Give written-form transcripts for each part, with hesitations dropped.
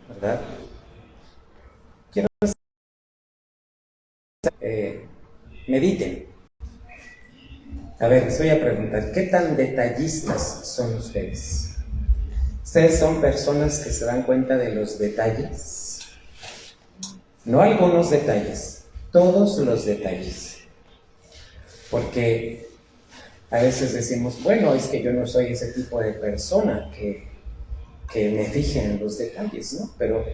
¿verdad? Quiero mediten. A ver, les voy a preguntar, ¿qué tan detallistas son ustedes? ¿Ustedes son personas que se dan cuenta de los detalles? No algunos detalles, todos los detalles. Porque a veces decimos, bueno, es que yo no soy ese tipo de persona que me fije en los detalles, ¿no? Pero,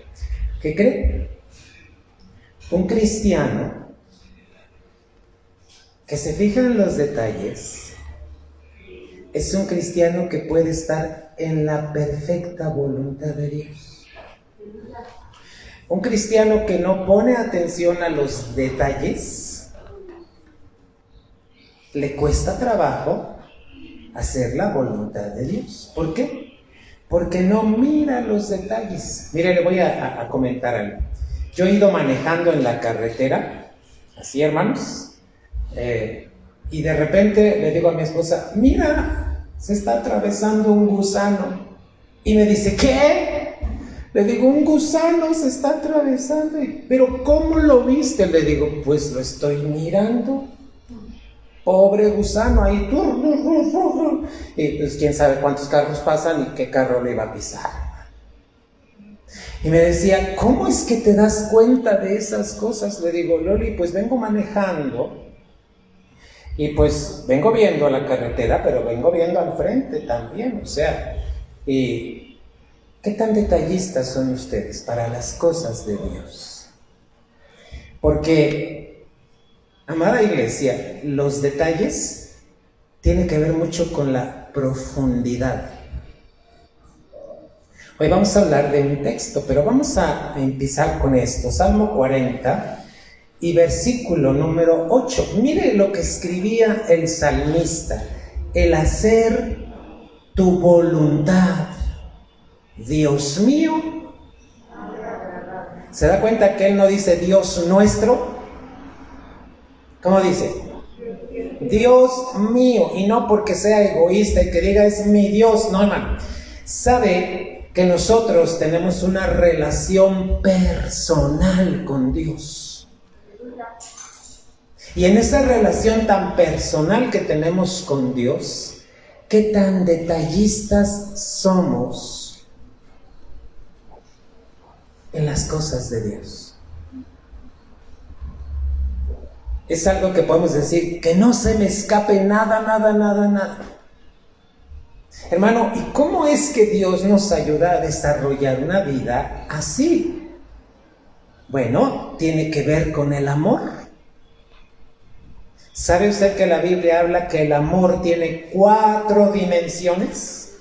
¿qué creen? Un cristiano que se fija en los detalles es un cristiano que puede estar en la perfecta voluntad de Dios. Un cristiano que no pone atención a los detalles, le cuesta trabajo hacer la voluntad de Dios. ¿Por qué? Porque no mira los detalles. Mire, le voy a comentar algo. Yo he ido manejando en la carretera, así hermanos, y de repente le digo a mi esposa, mira, se está atravesando un gusano. Y me dice, ¿qué? Le digo, un gusano se está atravesando. ¿Pero cómo lo viste? Le digo, pues lo estoy mirando. Pobre gusano, ahí. Y pues quién sabe cuántos carros pasan y qué carro le iba a pisar. Y me decía, ¿cómo es que te das cuenta de esas cosas? Le digo, Loli, pues vengo manejando y pues vengo viendo la carretera, pero vengo viendo al frente también, o sea, y ¿qué tan detallistas son ustedes para las cosas de Dios? Porque, amada iglesia, los detalles tienen que ver mucho con la profundidad. Hoy vamos a hablar de un texto, pero vamos a empezar con esto. Salmo 40 y versículo número 8. Mire lo que escribía el salmista. El hacer tu voluntad, Dios mío. ¿Se da cuenta que él no dice Dios nuestro? ¿Cómo dice? Dios mío. Y no porque sea egoísta y que diga es mi Dios. No, hermano. Sabe que nosotros tenemos una relación personal con Dios. Y en esa relación tan personal que tenemos con Dios, ¿qué tan detallistas somos en las cosas de Dios? Es algo que podemos decir, que no se me escape nada. Hermano, ¿y cómo es que Dios nos ayuda a desarrollar una vida así? Bueno, tiene que ver con el amor. ¿Sabe usted que la Biblia habla que el amor tiene 4 dimensiones?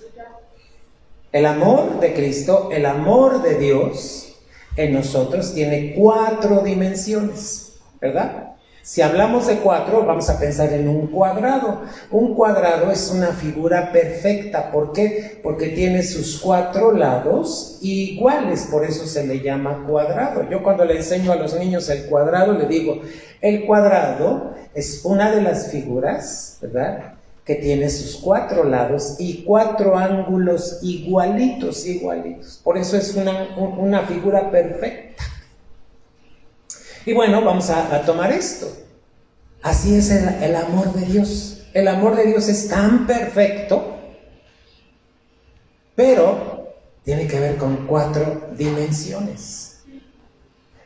El amor de Cristo, el amor de Dios en nosotros tiene 4 dimensiones, ¿verdad? Si hablamos de 4, vamos a pensar en un cuadrado. Un cuadrado es una figura perfecta. ¿Por qué? Porque tiene sus 4 lados iguales, por eso se le llama cuadrado. Yo cuando le enseño a los niños el cuadrado, le digo, el cuadrado es una de las figuras, ¿verdad?, que tiene sus 4 lados y 4 ángulos igualitos. Por eso es una figura perfecta. Y bueno, vamos a tomar esto. Así es el amor de Dios. El amor de Dios es tan perfecto, pero tiene que ver con 4 dimensiones.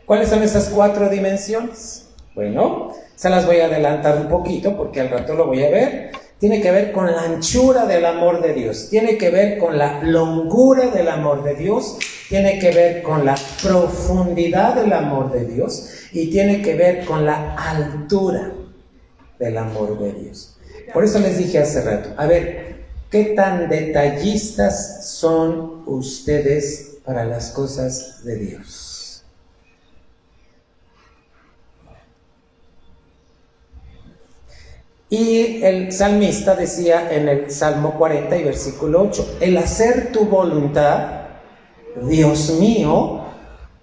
¿Cuáles son esas 4 dimensiones? Bueno, se las voy a adelantar un poquito porque al rato lo voy a ver. Tiene que ver con la anchura del amor de Dios, tiene que ver con la longura del amor de Dios, tiene que ver con la profundidad del amor de Dios y tiene que ver con la altura del amor de Dios. Por eso les dije hace rato, a ver, ¿qué tan detallistas son ustedes para las cosas de Dios? Y el salmista decía en el Salmo 40 y versículo 8, el hacer tu voluntad, Dios mío,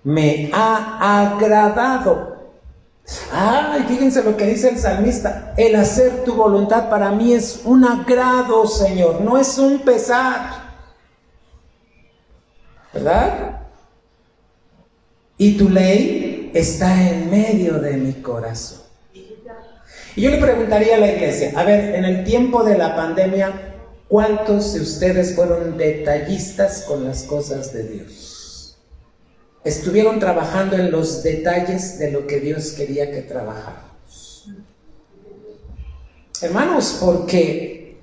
me ha agradado. Ay, fíjense lo que dice el salmista, el hacer tu voluntad para mí es un agrado, Señor, no es un pesar, ¿verdad? y tu ley está en medio de mi corazón. Y yo le preguntaría a la iglesia, a ver, en el tiempo de la pandemia, ¿cuántos de ustedes fueron detallistas con las cosas de Dios? Estuvieron trabajando en los detalles de lo que Dios quería que trabajáramos. Hermanos, porque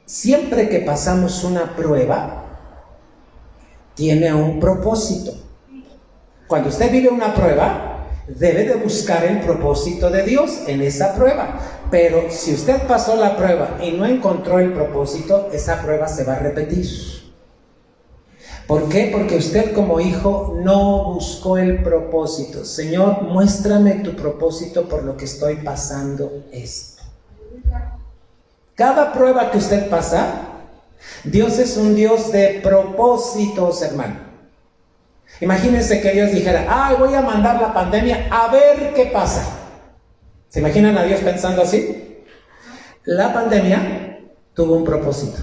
siempre que pasamos una prueba, tiene un propósito. Cuando usted vive una prueba, debe de buscar el propósito de Dios en esa prueba. Pero si usted pasó la prueba y no encontró el propósito, esa prueba se va a repetir. ¿Por qué? Porque usted como hijo no buscó el propósito. Señor, muéstrame tu propósito por lo que estoy pasando esto. Cada prueba que usted pasa, Dios es un Dios de propósitos, hermano. Imagínense que Dios dijera, voy a mandar la pandemia a ver qué pasa. ¿Se imaginan a Dios pensando así? La pandemia tuvo un propósito.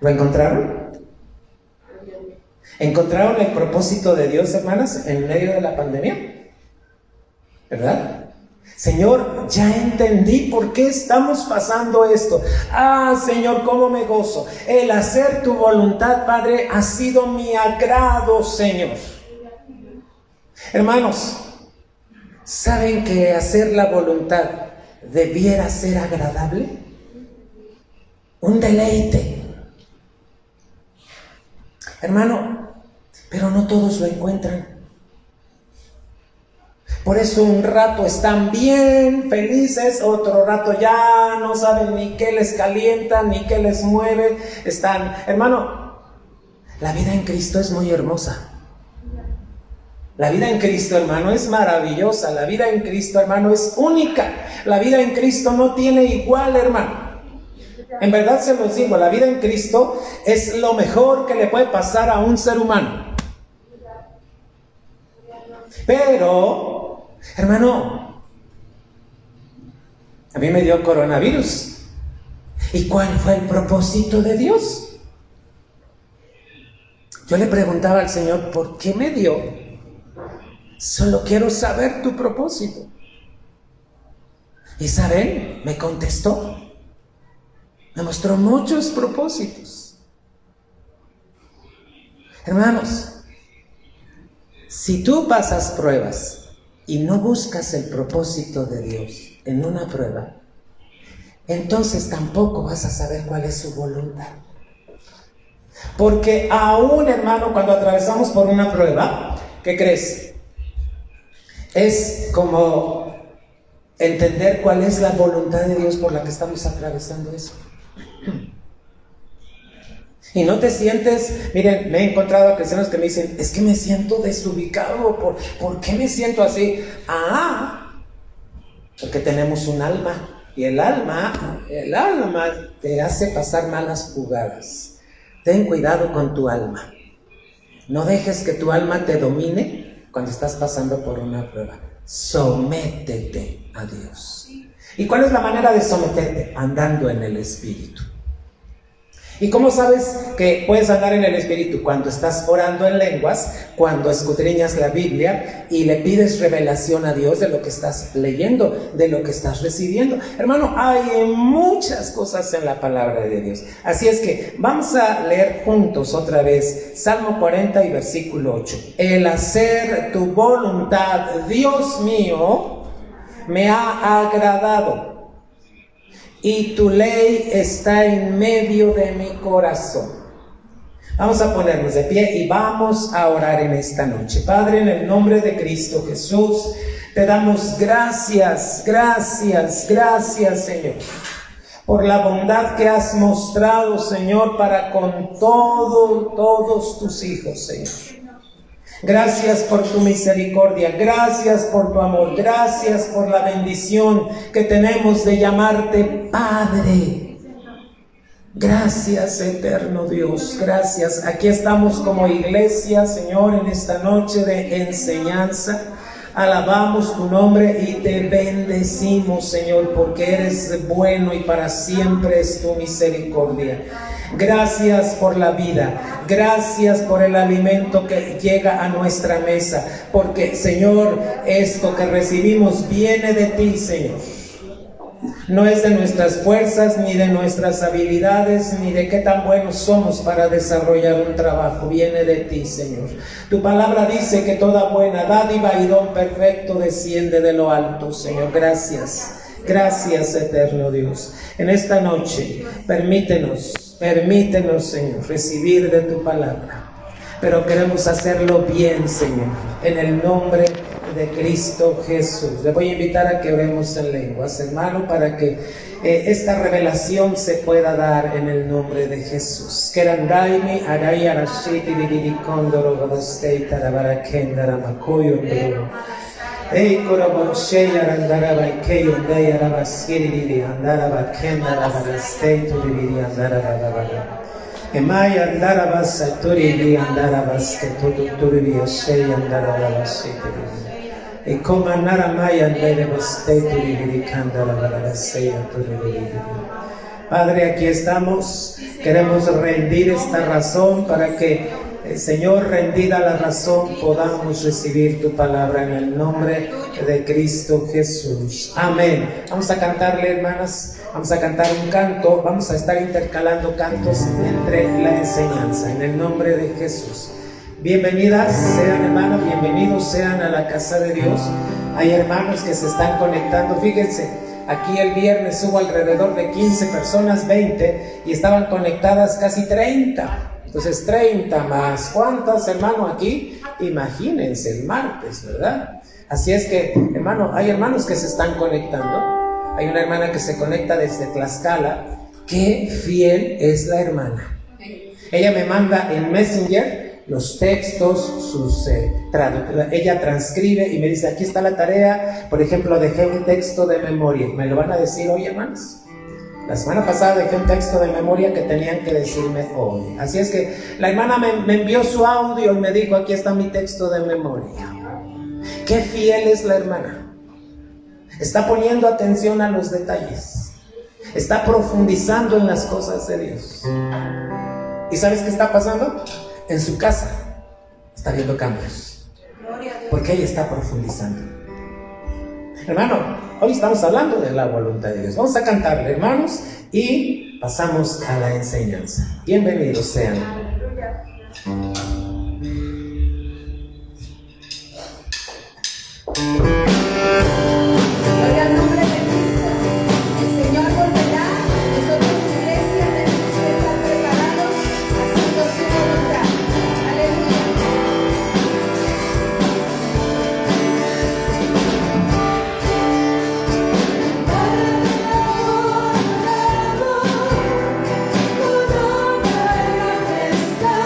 ¿Lo encontraron? ¿Encontraron el propósito de Dios, hermanas, en medio de la pandemia? ¿Verdad? Señor, ya entendí por qué estamos pasando esto. Señor, cómo me gozo. El hacer tu voluntad, Padre, ha sido mi agrado, Señor. Hermanos, ¿saben que hacer la voluntad debiera ser agradable? Un deleite. Hermano, pero no todos lo encuentran. Por eso un rato están bien felices, otro rato ya no saben ni qué les calienta, ni qué les mueve. Hermano, la vida en Cristo es muy hermosa. La vida en Cristo, hermano, es maravillosa. La vida en Cristo, hermano, es única. La vida en Cristo no tiene igual, hermano. En verdad se los digo, la vida en Cristo es lo mejor que le puede pasar a un ser humano. Pero, hermano, a mí me dio coronavirus. ¿Y cuál fue el propósito de Dios? Yo le preguntaba al Señor, ¿por qué me dio? Solo quiero saber tu propósito. ¿Y saben? Me contestó. Me mostró muchos propósitos. Hermanos, si tú pasas pruebas y no buscas el propósito de Dios en una prueba, entonces tampoco vas a saber cuál es su voluntad. Porque aún, hermano, cuando atravesamos por una prueba, ¿qué crees? Es como entender cuál es la voluntad de Dios por la que estamos atravesando eso. Y no te sientes, miren, me he encontrado a cristianos que me dicen, es que me siento desubicado, ¿por qué me siento así? Porque tenemos un alma, y el alma te hace pasar malas jugadas. Ten cuidado con tu alma. No dejes que tu alma te domine cuando estás pasando por una prueba. Sométete a Dios. ¿Y cuál es la manera de someterte? Andando en el Espíritu. ¿Y cómo sabes que puedes andar en el Espíritu? Cuando estás orando en lenguas, cuando escudriñas la Biblia y le pides revelación a Dios de lo que estás leyendo, de lo que estás recibiendo. Hermano, hay muchas cosas en la palabra de Dios. Así es que vamos a leer juntos otra vez Salmo 40 y versículo 8. El hacer tu voluntad, Dios mío, me ha agradado. Y tu ley está en medio de mi corazón. Vamos a ponernos de pie y vamos a orar en esta noche. Padre, en el nombre de Cristo Jesús, te damos gracias, Señor, por la bondad que has mostrado, Señor, para con todos tus hijos, Señor. Gracias por tu misericordia, gracias por tu amor, gracias por la bendición que tenemos de llamarte Padre. Gracias, eterno Dios, gracias. Aquí estamos como iglesia, Señor, en esta noche de enseñanza. Alabamos tu nombre y te bendecimos, Señor, porque eres bueno y para siempre es tu misericordia. Gracias por la vida. Gracias por el alimento que llega a nuestra mesa. Porque, Señor, esto que recibimos viene de ti, Señor. No es de nuestras fuerzas, ni de nuestras habilidades, ni de qué tan buenos somos para desarrollar un trabajo. Viene de ti, Señor. Tu palabra dice que toda buena dádiva y don perfecto desciende de lo alto, Señor. Gracias. Gracias, eterno Dios. En esta noche, permítenos, Señor, recibir de tu palabra. Pero queremos hacerlo bien, Señor, en el nombre de Cristo Jesús. Le voy a invitar a que oremos en lenguas, hermano, para que esta revelación se pueda dar en el nombre de Jesús. Kerandaimi arai arashiti didi kondoro godostei tarabarakendara makoyo ndoro. Ei korabonshei arandara baikeyo ndei arabaskiri didi andara bakendara barastei tu didi andara bababa. Emai andara basaturi didi andara basketu turi yashei andara babashiti. E come andare mai andare Padre, aquí estamos. Queremos rendir esta razón para que, Señor, rendida la razón, podamos recibir tu palabra en el nombre de Cristo Jesús. Amén. Vamos a cantarle, hermanas. Vamos a cantar un canto. Vamos a estar intercalando cantos entre la enseñanza en el nombre de Jesús. Bienvenidas sean, hermanos, bienvenidos sean a la casa de Dios. Hay hermanos que se están conectando. Fíjense, aquí el viernes hubo alrededor de 15 personas, 20, y estaban conectadas casi 30. Entonces 30 más. ¿Cuántas, hermano, aquí? Imagínense el martes, ¿verdad? Así es que, hermano, hay hermanos que se están conectando. Hay una hermana que se conecta desde Tlaxcala. ¡Qué fiel es la hermana! Ella me manda en Messenger los textos, ella transcribe y me dice, aquí está la tarea. Por ejemplo, dejé un texto de memoria. ¿Me lo van a decir hoy, hermanos? La semana pasada dejé un texto de memoria que tenían que decirme hoy. Así es que la hermana me envió su audio y me dijo, aquí está mi texto de memoria. Qué fiel es la hermana. Está poniendo atención a los detalles. Está profundizando en las cosas de Dios. ¿Y sabes qué está pasando? En su casa está viendo cambios, porque ella está profundizando. Hermano, hoy estamos hablando de la voluntad de Dios. Vamos a cantarle, hermanos, y pasamos a la enseñanza. Bienvenidos sean. Gloria al nombre de Cristo. El Señor volverá. Nosotros, iglesia, tenemos que estar preparados haciendo su voluntad. Aleluya. Tu nombre está.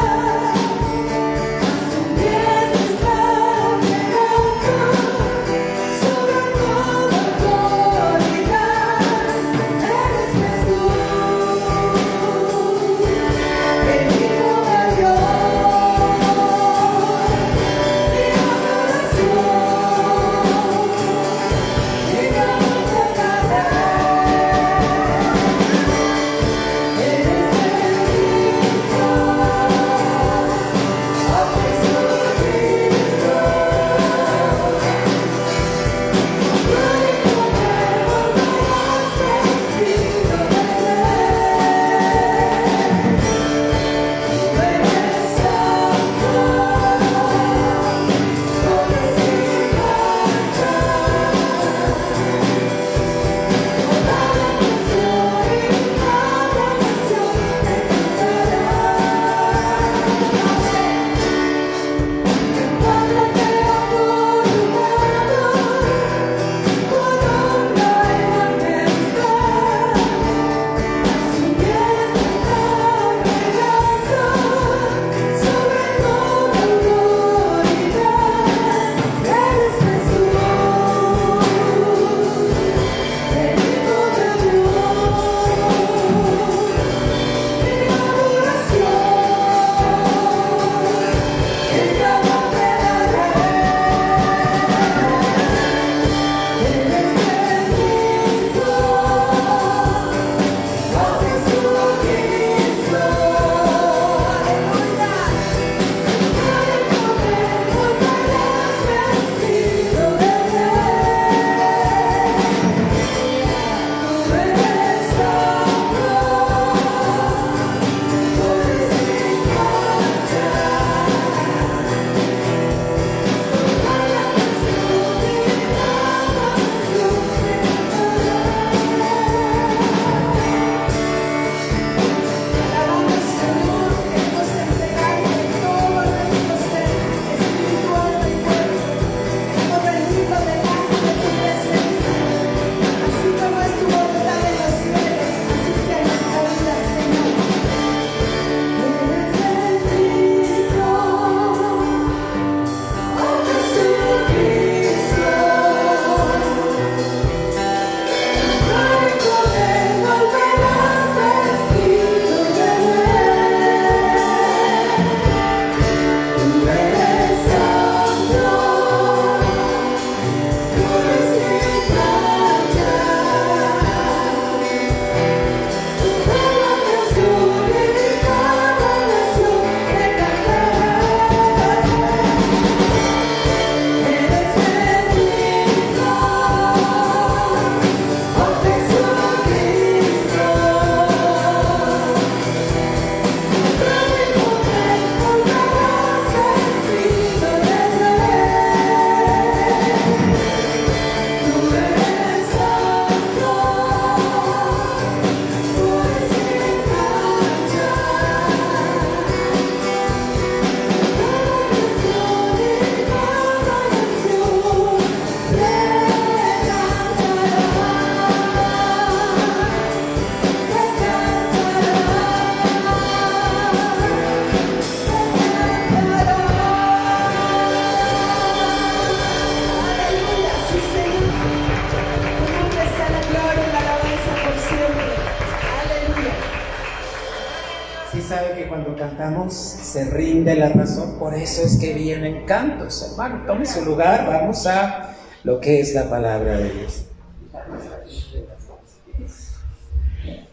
se rinde la razón. Por eso es que vienen cantos, hermano. Tome su lugar, vamos a lo que es la palabra de Dios.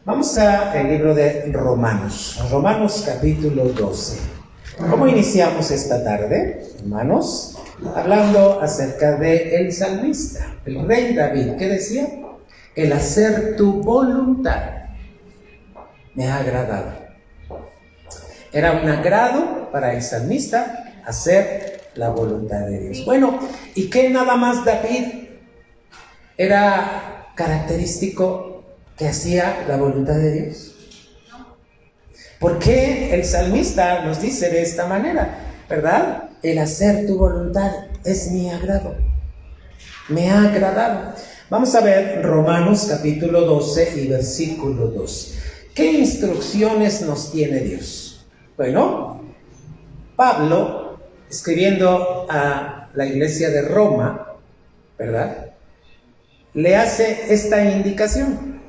Vamos al libro de Romanos, Romanos capítulo 12. ¿Cómo iniciamos esta tarde, hermanos? Hablando acerca del salmista, el rey David. ¿Qué decía? El hacer tu voluntad me ha agradado. Era un agrado para el salmista hacer la voluntad de Dios. Bueno, ¿y qué nada más David era característico que hacía la voluntad de Dios? ¿Por qué el salmista nos dice de esta manera? ¿Verdad? El hacer tu voluntad es mi agrado. Me ha agradado. Vamos a ver Romanos capítulo 12 y versículo 2. ¿Qué instrucciones nos tiene Dios? Bueno, Pablo, escribiendo a la iglesia de Roma, ¿verdad?, le hace esta indicación.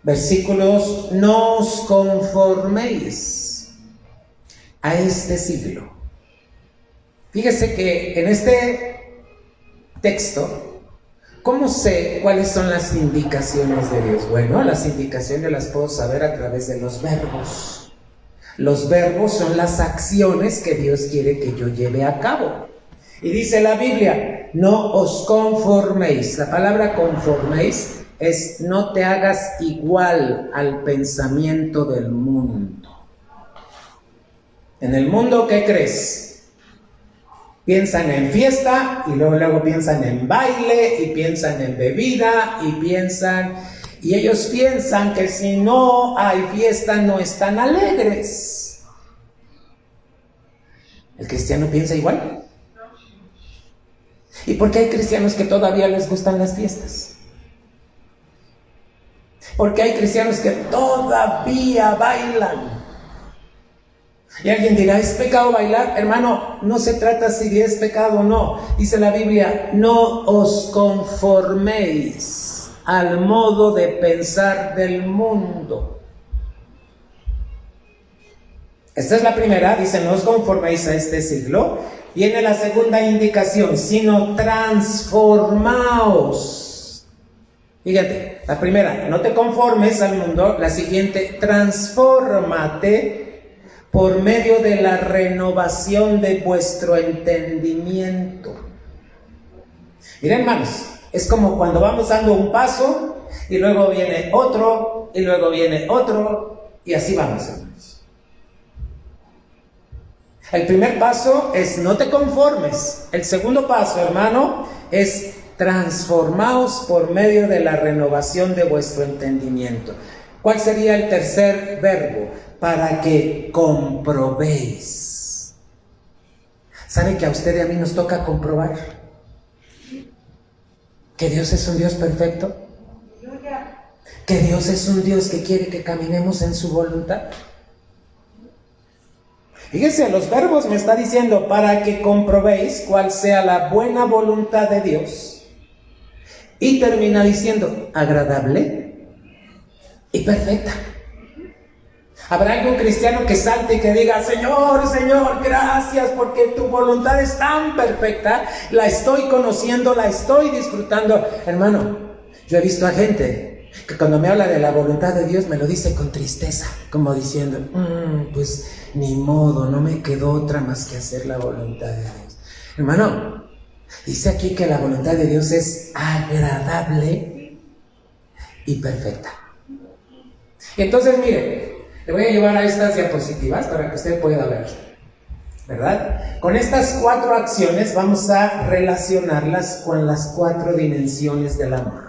Versículos: no os conforméis a este siglo. Fíjese que en este texto, ¿cómo sé cuáles son las indicaciones de Dios? Bueno, las indicaciones las puedo saber a través de los verbos. Los verbos son las acciones que Dios quiere que yo lleve a cabo. Y dice la Biblia: no os conforméis. La palabra conforméis es no te hagas igual al pensamiento del mundo. En el mundo, ¿qué crees? Piensan en fiesta y luego piensan en baile y piensan en bebida y ellos piensan que si no hay fiesta no están alegres. ¿El cristiano piensa igual? ¿Y por qué hay cristianos que todavía les gustan las fiestas? Porque hay cristianos que todavía bailan. Y alguien dirá: ¿es pecado bailar? Hermano, no se trata si es pecado o no. Dice la Biblia: no os conforméis al modo de pensar del mundo. Esta es la primera, dice: no os conforméis a este siglo. Viene la segunda indicación: sino transformaos. Fíjate, la primera, no te conformes al mundo. La siguiente, transfórmate por medio de la renovación de vuestro entendimiento. Miren, hermanos, es como cuando vamos dando un paso y luego viene otro y luego viene otro y así vamos, hermanos. El primer paso es no te conformes. El segundo paso, hermano, es transformaos por medio de la renovación de vuestro entendimiento. ¿Cuál sería el tercer verbo? Para que comprobéis. ¿Sabe que a usted y a mí nos toca comprobar que Dios es un Dios perfecto? Que Dios es un Dios que quiere que caminemos en su voluntad. Fíjense, los verbos me está diciendo: para que comprobéis cuál sea la buena voluntad de Dios. Y termina diciendo: agradable y perfecta. ¿Habrá algún cristiano que salte y que diga: Señor, Señor, gracias porque tu voluntad es tan perfecta, la estoy conociendo, la estoy disfrutando? Hermano, yo he visto a gente que cuando me habla de la voluntad de Dios me lo dice con tristeza, como diciendo: pues ni modo, no me quedó otra más que hacer la voluntad de Dios. Hermano, dice aquí que la voluntad de Dios es agradable y perfecta. Y entonces, mire, le voy a llevar a estas diapositivas para que usted pueda ver, ¿verdad? Con estas 4 acciones vamos a relacionarlas con las 4 dimensiones del amor.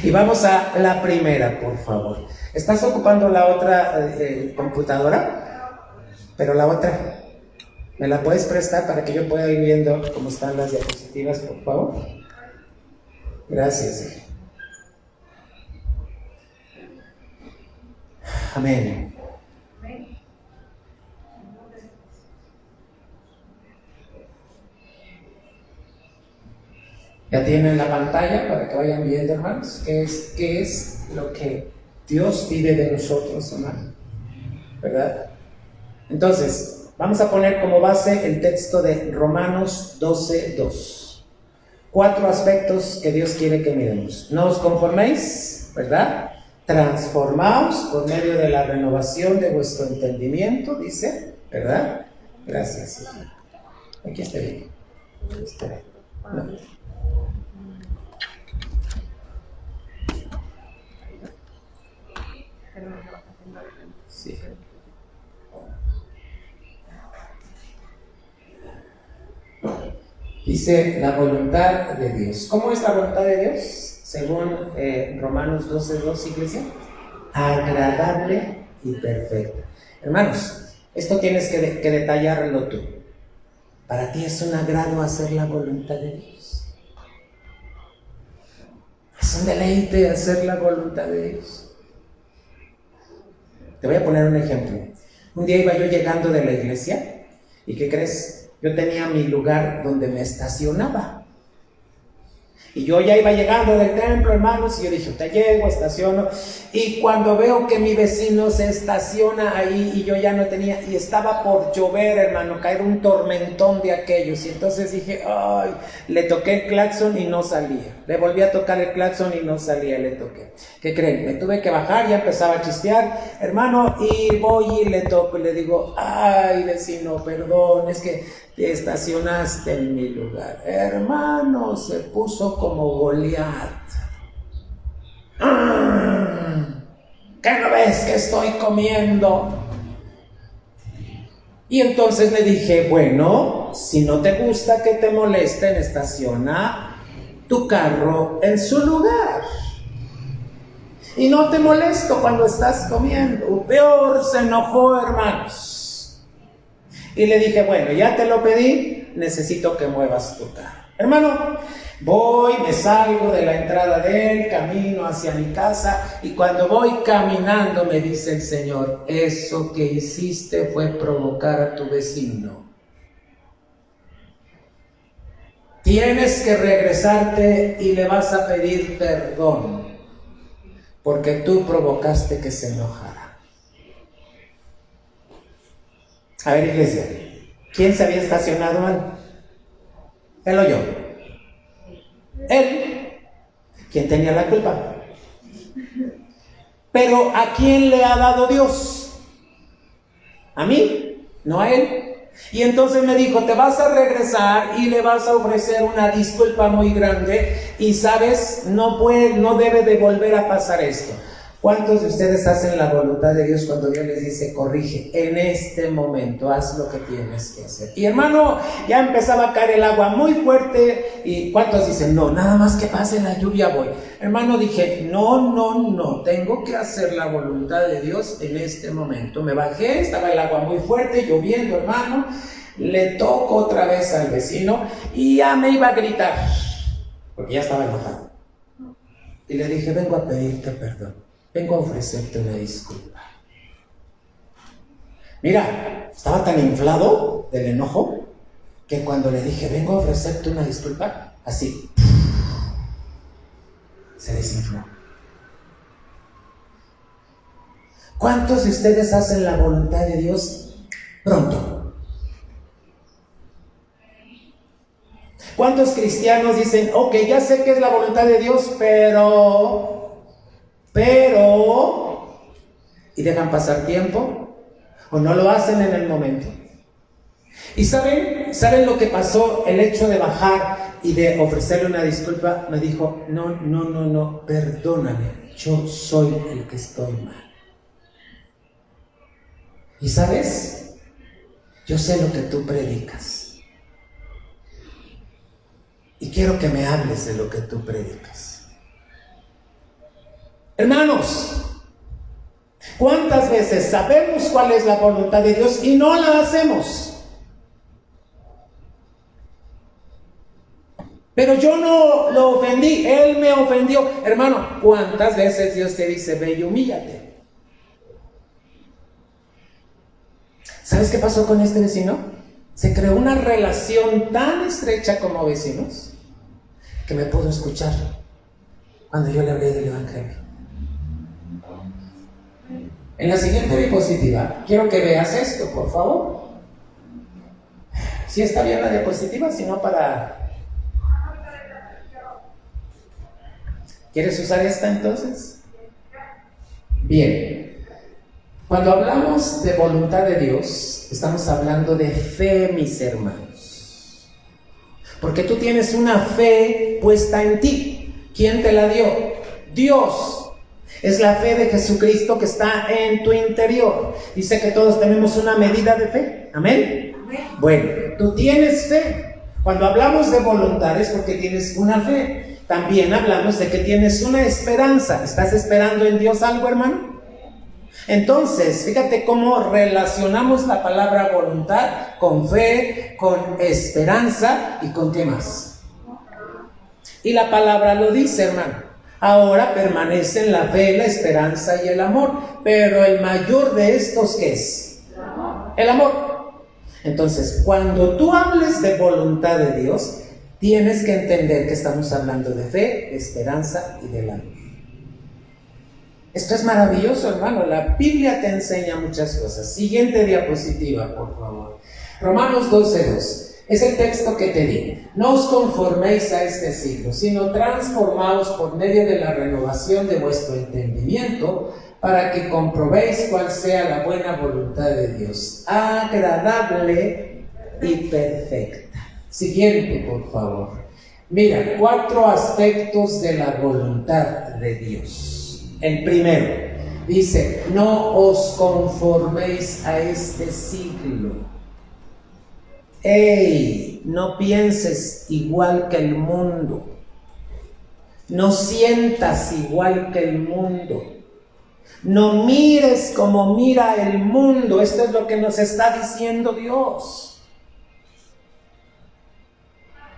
Y vamos a la primera, por favor. ¿Estás ocupando la otra computadora? Pero la otra, ¿me la puedes prestar para que yo pueda ir viendo cómo están las diapositivas, por favor? Gracias. Amén. Ya tienen la pantalla para que vayan viendo, hermanos, qué es lo que Dios pide de nosotros, hermanos, ¿verdad? Entonces, vamos a poner como base el texto de Romanos 12:2. 4 aspectos que Dios quiere que miremos. No os conforméis, ¿verdad? Transformaos por medio de la renovación de vuestro entendimiento, dice, ¿verdad? Gracias. Aquí está bien. Espera. No. Sí. Dice la voluntad de Dios. ¿Cómo es la voluntad de Dios? Según Romanos 12:2, iglesia. Agradable y perfecta. Hermanos, esto tienes que detallarlo tú. Para ti es un agrado hacer la voluntad de Dios. Es un deleite hacer la voluntad de Dios. Te voy a poner un ejemplo. Un día iba yo llegando de la iglesia y ¿qué crees? Yo tenía mi lugar donde me estacionaba. Y yo ya iba llegando del templo, hermanos, y yo dije, te llego, estaciono. Y cuando veo que mi vecino se estaciona ahí y yo ya no tenía, y estaba por llover, hermano, caer un tormentón de aquellos. Y entonces dije, ay, le toqué el claxon y no salía. Le volví a tocar el claxon y no salía, le toqué. ¿Qué creen? Me tuve que bajar, ya empezaba a chispear, hermano, y voy y le toco y le digo, ay, vecino, perdón, es que te estacionaste en mi lugar. Hermano, se puso como Goliat. ¿Qué no ves que estoy comiendo? Y entonces le dije, bueno, si no te gusta que te molesten, estaciona tu carro en su lugar. Y no te molesto cuando estás comiendo. Peor, se enojó, hermanos. Y le dije, bueno, ya te lo pedí, necesito que muevas tu carro. Hermano, voy, me salgo de la entrada del camino hacia mi casa y cuando voy caminando me dice el Señor, eso que hiciste fue provocar a tu vecino. Tienes que regresarte y le vas a pedir perdón porque tú provocaste que se enojara. A ver, iglesia, ¿quién se había estacionado mal? ¿Él o yo? Él. ¿Quién tenía la culpa? Pero ¿a quién le ha dado Dios? ¿A mí? No a él. Y entonces me dijo, te vas a regresar y le vas a ofrecer una disculpa muy grande y sabes, no debe de volver a pasar esto. ¿Cuántos de ustedes hacen la voluntad de Dios cuando Dios les dice, corrige, en este momento, haz lo que tienes que hacer? Y hermano, ya empezaba a caer el agua muy fuerte y ¿cuántos dicen, no, nada más que pase la lluvia voy? Hermano, dije, no, tengo que hacer la voluntad de Dios en este momento. Me bajé, estaba el agua muy fuerte, lloviendo, hermano, le toco otra vez al vecino y ya me iba a gritar, porque ya estaba enojado. Y le dije, vengo a pedirte perdón. Vengo a ofrecerte una disculpa. Mira, estaba tan inflado del enojo que cuando le dije, vengo a ofrecerte una disculpa, así, se desinfló. ¿Cuántos de ustedes hacen la voluntad de Dios pronto? ¿Cuántos cristianos dicen, ok, ya sé que es la voluntad de Dios, pero, y dejan pasar tiempo, o no lo hacen en el momento? ¿Y saben lo que pasó? El hecho de bajar y de ofrecerle una disculpa, me dijo, no, perdóname, yo soy el que estoy mal. ¿Y sabes? Yo sé lo que tú predicas. Y quiero que me hables de lo que tú predicas. Hermanos, ¿cuántas veces sabemos cuál es la voluntad de Dios y no la hacemos? Pero yo no lo ofendí, Él me ofendió. Hermano, ¿cuántas veces Dios te dice, ve y humíllate? ¿Sabes qué pasó con este vecino? Se creó una relación tan estrecha como vecinos que me pudo escuchar cuando yo le hablé del Evangelio. En la siguiente diapositiva, quiero que veas esto, por favor. Si está bien la diapositiva, si no para... ¿Quieres usar esta entonces? Bien. Cuando hablamos de voluntad de Dios, estamos hablando de fe, mis hermanos. Porque tú tienes una fe puesta en ti. ¿Quién te la dio? Dios. Es la fe de Jesucristo que está en tu interior. Dice que todos tenemos una medida de fe. ¿Amén? Amén. Bueno, tú tienes fe. Cuando hablamos de voluntad es porque tienes una fe. También hablamos de que tienes una esperanza. ¿Estás esperando en Dios algo, hermano? Entonces, fíjate cómo relacionamos la palabra voluntad con fe, con esperanza y con ¿qué más? Y la palabra lo dice, hermano. Ahora permanecen la fe, la esperanza y el amor. Pero el mayor de estos, ¿qué es? El amor. Entonces, cuando tú hables de voluntad de Dios, tienes que entender que estamos hablando de fe, esperanza y del amor. Esto es maravilloso, hermano. La Biblia te enseña muchas cosas. Siguiente diapositiva, por favor. Romanos 12:2. Es el texto que te di. No os conforméis a este siglo, sino transformaos por medio de la renovación de vuestro entendimiento, para que comprobéis cuál sea la buena voluntad de Dios, agradable y perfecta. Siguiente, por favor. Mira, 4 aspectos de la voluntad de Dios. El primero, dice, no os conforméis a este siglo. ¡Ey! No pienses igual que el mundo. No sientas igual que el mundo. No mires como mira el mundo. Esto es lo que nos está diciendo Dios.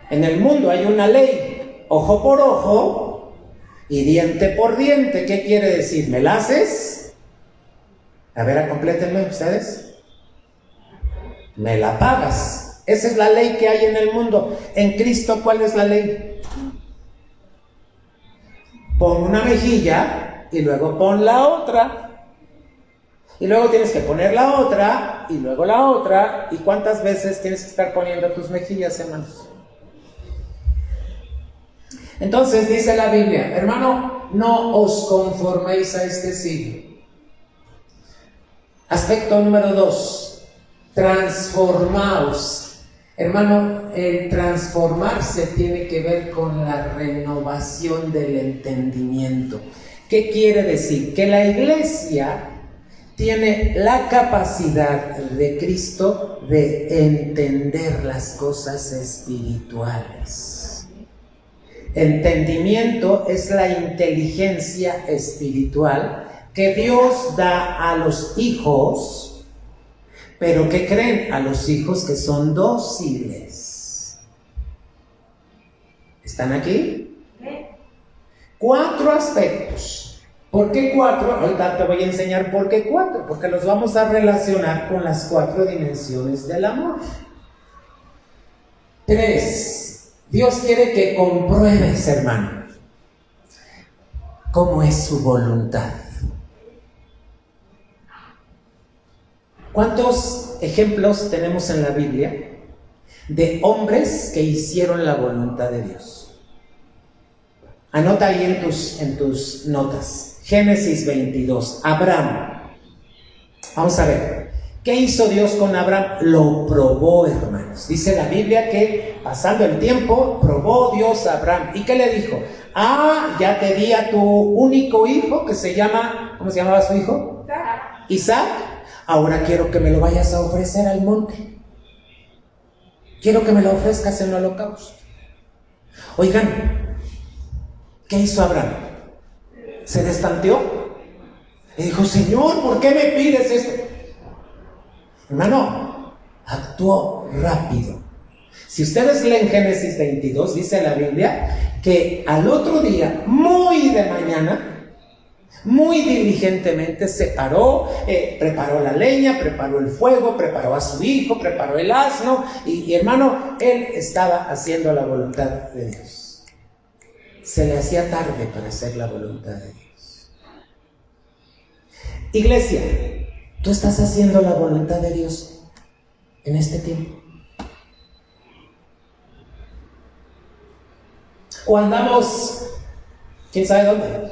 En el mundo hay una ley, ojo por ojo y diente por diente. ¿Qué quiere decir? ¿Me la haces? A ver, complétenme ustedes. Me la pagas. Esa es la ley que hay en el mundo. En Cristo, ¿cuál es la ley? Pon una mejilla y luego pon la otra. Y luego tienes que poner la otra y luego la otra. ¿Y cuántas veces tienes que estar poniendo tus mejillas, hermanos? Entonces dice la Biblia, hermano, no os conforméis a este siglo. Aspecto número 2, transformaos. Hermano, el transformarse tiene que ver con la renovación del entendimiento. ¿Qué quiere decir? Que la iglesia tiene la capacidad de Cristo de entender las cosas espirituales. Entendimiento es la inteligencia espiritual que Dios da a los hijos. Pero ¿qué creen? A los hijos que son dóciles. ¿Están aquí? 4 aspectos. ¿Por qué 4? Ahorita te voy a enseñar por qué 4. Porque los vamos a relacionar con las 4 dimensiones del amor. 3. Dios quiere que compruebes, hermano, cómo es su voluntad. ¿Cuántos ejemplos tenemos en la Biblia de hombres que hicieron la voluntad de Dios? Anota ahí en tus notas. Génesis 22. Abraham. Vamos a ver. ¿Qué hizo Dios con Abraham? Lo probó, hermanos. Dice la Biblia que pasando el tiempo, probó Dios a Abraham. ¿Y qué le dijo? Ya te di a tu único hijo que se llama, ¿cómo se llamaba su hijo? Isaac. Ahora quiero que me lo vayas a ofrecer al monte. Quiero que me lo ofrezcas en el holocausto. Oigan, ¿qué hizo Abraham? Se destanteó y dijo, Señor, ¿por qué me pides esto? Hermano, actuó rápido. Si ustedes leen Génesis 22, dice la Biblia que al otro día, muy de mañana, muy diligentemente se paró, preparó la leña, preparó el fuego, preparó a su hijo, preparó el asno y hermano, él estaba haciendo la voluntad de Dios. Se le hacía tarde para hacer la voluntad de Dios. Iglesia, ¿tú estás haciendo la voluntad de Dios en este tiempo? ¿O andamos, quién sabe dónde?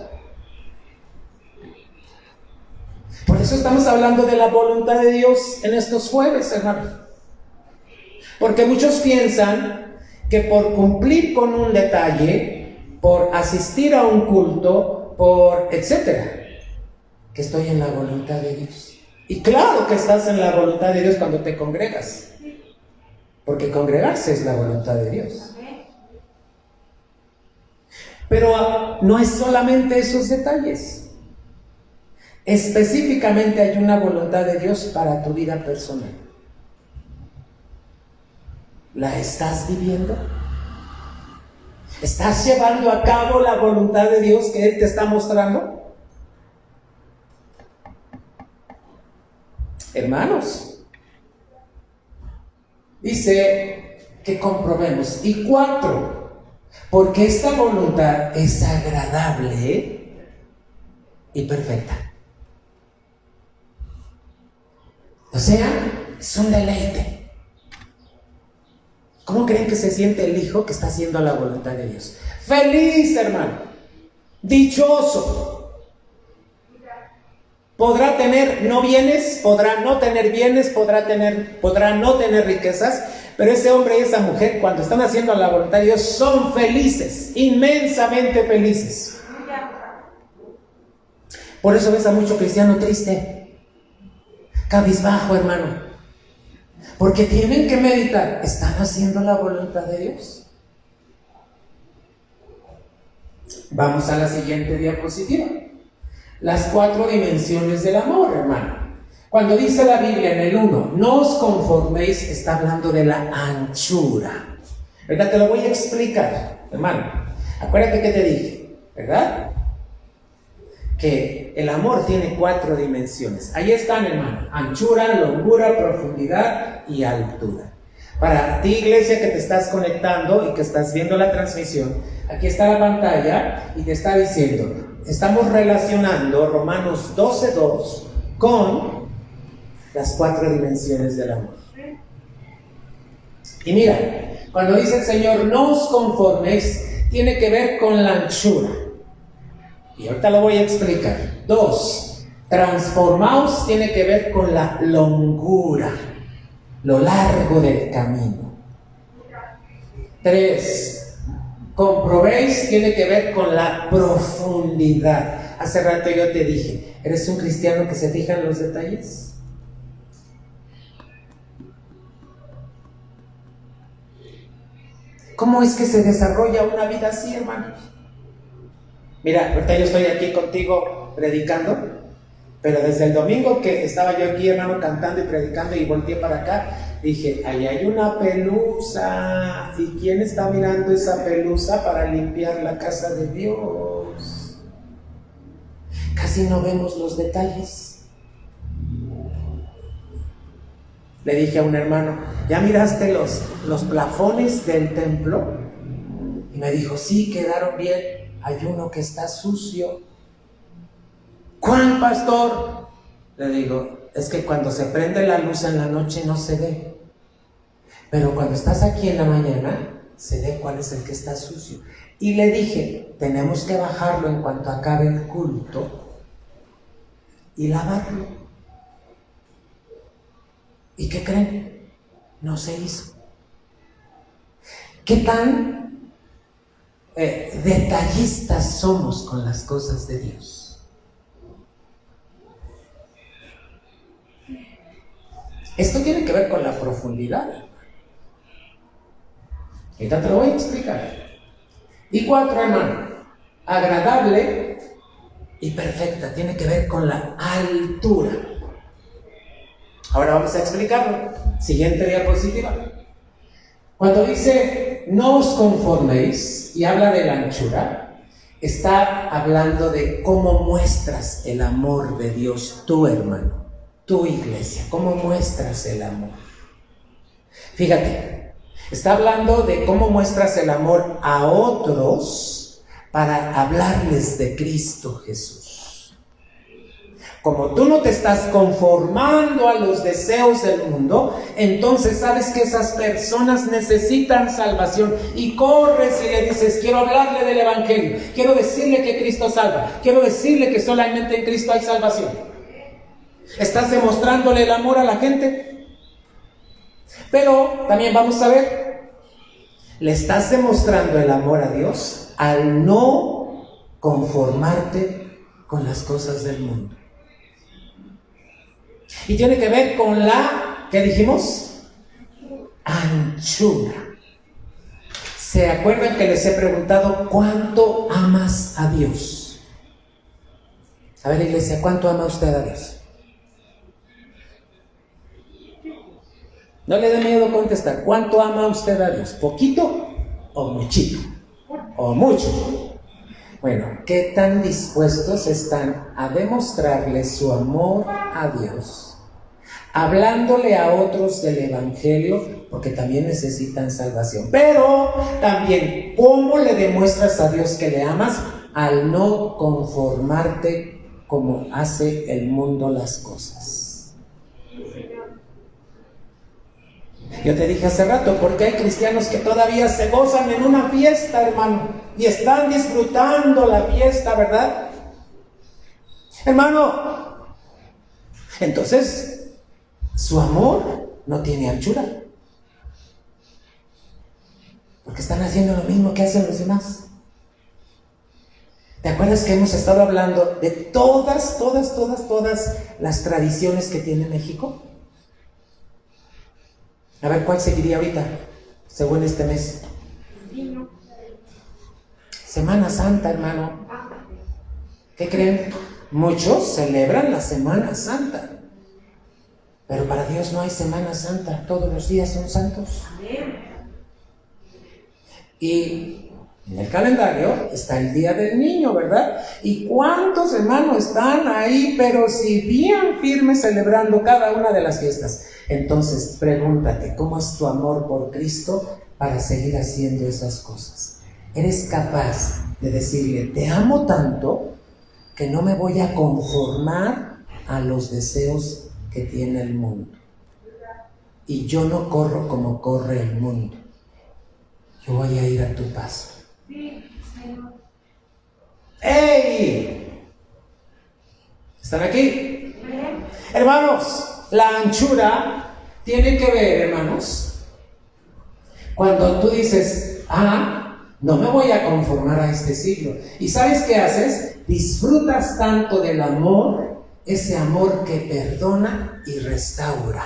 Por eso estamos hablando de la voluntad de Dios en estos jueves, hermano. Porque muchos piensan que por cumplir con un detalle, por asistir a un culto, por etcétera, que estoy en la voluntad de Dios. Y claro que estás en la voluntad de Dios cuando te congregas, porque congregarse es la voluntad de Dios. Pero no es solamente esos detalles. Específicamente hay una voluntad de Dios para tu vida personal. ¿La estás viviendo? ¿Estás llevando a cabo la voluntad de Dios que Él te está mostrando? Hermanos, dice que comprobemos. Y 4, porque esta voluntad es agradable y perfecta. O sea, es un deleite. ¿Cómo creen que se siente el hijo que está haciendo la voluntad de Dios? Feliz, hermano, dichoso. Podrá tener no bienes, podrá no tener bienes, podrá no tener riquezas, pero ese hombre y esa mujer, cuando están haciendo la voluntad de Dios, son felices, inmensamente felices. Por eso ves a mucho cristiano triste, cabizbajo, hermano, porque tienen que meditar, ¿están haciendo la voluntad de Dios? Vamos a la siguiente diapositiva. Las 4 dimensiones del amor, hermano. Cuando dice la Biblia en el 1, no os conforméis, está hablando de la anchura. ¿Verdad? Te lo voy a explicar, hermano. Acuérdate que te dije, ¿verdad? Que el amor tiene 4 dimensiones. Ahí están, hermano. Anchura, longura, profundidad y altura. Para ti, iglesia, que te estás conectando y que estás viendo la transmisión, aquí está la pantalla y te está diciendo, estamos relacionando Romanos 12:2 con las 4 dimensiones del amor. Y mira, cuando dice el Señor, no os conforméis, tiene que ver con la anchura. Y ahorita lo voy a explicar. 2, transformaos, tiene que ver con la longura, lo largo del camino. 3, comprobéis, tiene que ver con la profundidad. Hace rato yo te dije, ¿eres un cristiano que se fija en los detalles? ¿Cómo es que se desarrolla una vida así, hermano? Mira, ahorita yo estoy aquí contigo predicando, pero desde el domingo que estaba yo aquí, hermano, cantando y predicando y volteé para acá, dije, ahí hay una pelusa. ¿Y quién está mirando esa pelusa para limpiar la casa de Dios? Casi no vemos los detalles. Le dije a un hermano, ¿ya miraste los plafones del templo? Y me dijo, sí, quedaron bien. Hay uno que está sucio. ¿Cuál, pastor? Le digo, es que cuando se prende la luz en la noche no se ve, pero cuando estás aquí en la mañana se ve cuál es el que está sucio. Y le dije, tenemos que bajarlo en cuanto acabe el culto y lavarlo. ¿Y qué creen? No se hizo. ¿Qué tan detallistas somos con las cosas de Dios? Esto tiene que ver con la profundidad. Ahorita te lo voy a explicar. Y 4, hermano, agradable y perfecta, tiene que ver con la altura. Ahora vamos a explicarlo. Siguiente diapositiva. Cuando dice no os conforméis y habla de la anchura, está hablando de cómo muestras el amor de Dios, tu hermano, tu iglesia, cómo muestras el amor. Fíjate, está hablando de cómo muestras el amor a otros para hablarles de Cristo Jesús. Como tú no te estás conformando a los deseos del mundo, entonces sabes que esas personas necesitan salvación y corres y le dices, quiero hablarle del Evangelio, quiero decirle que Cristo salva, quiero decirle que solamente en Cristo hay salvación. ¿Estás demostrándole el amor a la gente? Pero también vamos a ver, le estás demostrando el amor a Dios al no conformarte con las cosas del mundo. Y tiene que ver con la, ¿qué dijimos? Anchura. ¿Se acuerdan que les he preguntado cuánto amas a Dios? A ver, iglesia, ¿cuánto ama usted a Dios? No le dé miedo contestar. ¿Cuánto ama usted a Dios? ¿Poquito o muchito? ¿O mucho? Bueno, ¿qué tan dispuestos están a demostrarle su amor a Dios? Hablándole a otros del Evangelio, porque también necesitan salvación. Pero también, ¿cómo le demuestras a Dios que le amas? Al no conformarte como hace el mundo las cosas. Yo te dije hace rato, porque hay cristianos que todavía se gozan en una fiesta, hermano, y están disfrutando la fiesta, ¿verdad? Hermano, entonces su amor no tiene anchura, porque están haciendo lo mismo que hacen los demás. ¿Te acuerdas que hemos estado hablando de todas las tradiciones que tiene México? A ver, ¿cuál seguiría ahorita, según este mes? Semana Santa, hermano. ¿Qué creen? Muchos celebran la Semana Santa. Pero para Dios no hay Semana Santa, todos los días son santos. Y en el calendario está el Día del Niño, ¿verdad? ¿Y cuántos hermanos están ahí, pero si bien firmes celebrando cada una de las fiestas? Entonces pregúntate, ¿cómo es tu amor por Cristo para seguir haciendo esas cosas? ¿Eres capaz de decirle, te amo tanto que no me voy a conformar a los deseos que tiene el mundo? Y yo no corro como corre el mundo. Yo voy a ir a tu paso. ¡Ey! ¿Están aquí? Hermanos, la anchura tiene que ver, hermanos, cuando tú dices, no me voy a conformar a este siglo. ¿Y sabes qué haces? Disfrutas tanto del amor, ese amor que perdona y restaura.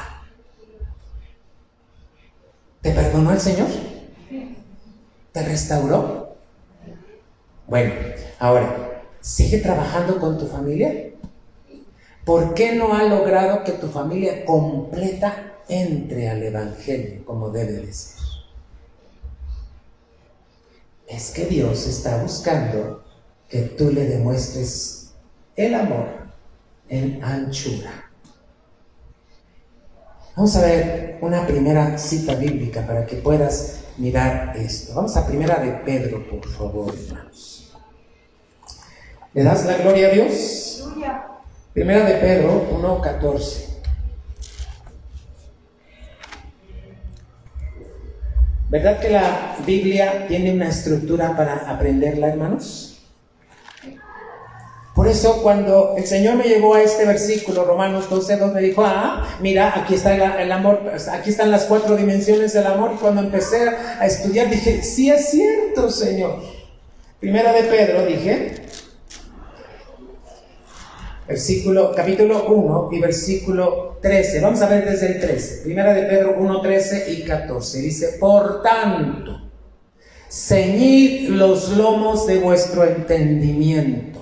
¿Te perdonó el Señor? ¿Te restauró? Bueno, ahora, ¿sigue trabajando con tu familia? ¿Por qué no ha logrado que tu familia completa entre al Evangelio como debe de ser? Es que Dios está buscando que tú le demuestres el amor en anchura. Vamos a ver una primera cita bíblica para que puedas mirar esto. Vamos a Primera de Pedro, por favor, hermanos. ¿Le das la gloria a Dios? Primera de Pedro 1:14. ¿Verdad que la Biblia tiene una estructura para aprenderla, hermanos? Por eso cuando el Señor me llevó a este versículo, Romanos 12:2, me dijo, mira, aquí está el amor, aquí están las 4 dimensiones del amor. Y cuando empecé a estudiar dije, sí es cierto, Señor. Primera de Pedro, dije, capítulo 1 y versículo 13. Vamos a ver desde el 13. Primera de Pedro 1, 13 y 14. Dice, por tanto, ceñid los lomos de vuestro entendimiento.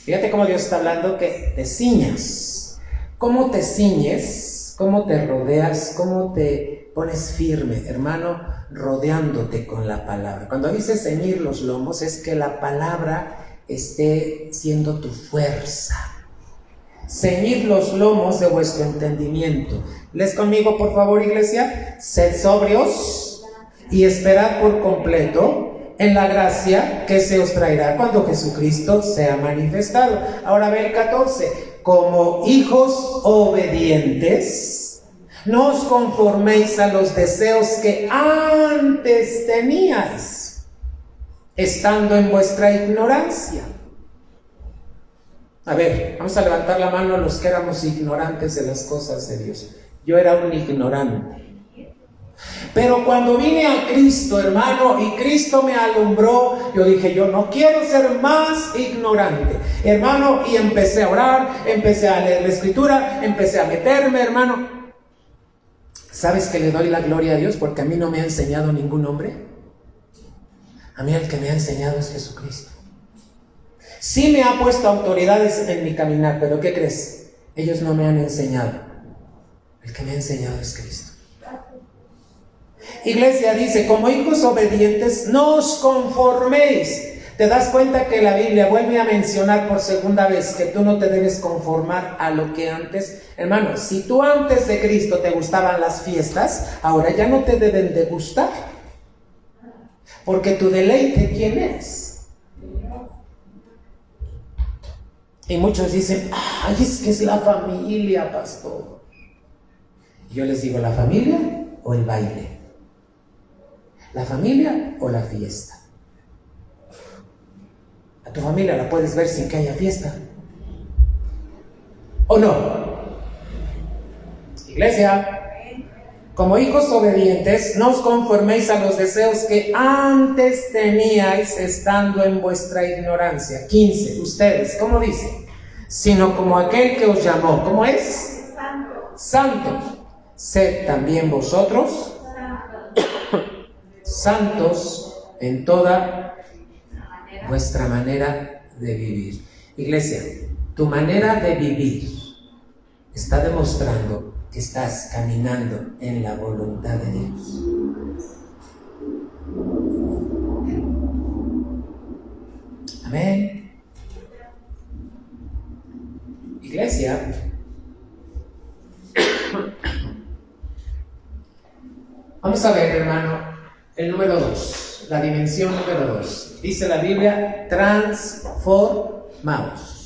Fíjate cómo Dios está hablando que te ciñas. ¿Cómo te ciñes? ¿Cómo te rodeas? ¿Cómo te pones firme, hermano? Rodeándote con la palabra. Cuando dice ceñir los lomos, es que la palabra esté siendo tu fuerza. Ceñid los lomos de vuestro entendimiento. ¿Lees conmigo, por favor, iglesia? Sed sobrios y esperad por completo en la gracia que se os traerá cuando Jesucristo sea manifestado. Ahora ve el 14. Como hijos obedientes, no os conforméis a los deseos que antes teníais, estando en vuestra ignorancia. A ver, vamos a levantar la mano a los que éramos ignorantes de las cosas de Dios. Yo era un ignorante. Pero cuando vine a Cristo, hermano, y Cristo me alumbró, yo dije, yo no quiero ser más ignorante, hermano, y empecé a orar, empecé a leer la Escritura, empecé a meterme, hermano. ¿Sabes que le doy la gloria a Dios? Porque a mí no me ha enseñado ningún hombre. A mí el que me ha enseñado es Jesucristo. Sí me ha puesto autoridades en mi caminar, pero ¿qué crees? Ellos no me han enseñado. El que me ha enseñado es Cristo. Iglesia dice, como hijos obedientes, no os conforméis. ¿Te das cuenta que la Biblia vuelve a mencionar por segunda vez que tú no te debes conformar a lo que antes? Hermano, si tú antes de Cristo te gustaban las fiestas, ahora ya no te deben de gustar. Porque tu deleite, ¿quién es? Y muchos dicen, ay, es que es la familia, pastor. Y yo les digo, ¿la familia o el baile? ¿La familia o la fiesta? A tu familia la puedes ver sin que haya fiesta, ¿o no? Iglesia, como hijos obedientes, no os conforméis a los deseos que antes teníais estando en vuestra ignorancia. 15, ustedes, ¿cómo dice? Sino como aquel que os llamó, ¿cómo es? Santo. Sed también vosotros santos en toda vuestra manera de vivir. Iglesia, tu manera de vivir está demostrando que estás caminando en la voluntad de Dios. Amén. Iglesia, vamos a ver, hermano, el número 2, la dimensión número 2. Dice la Biblia, transformaos.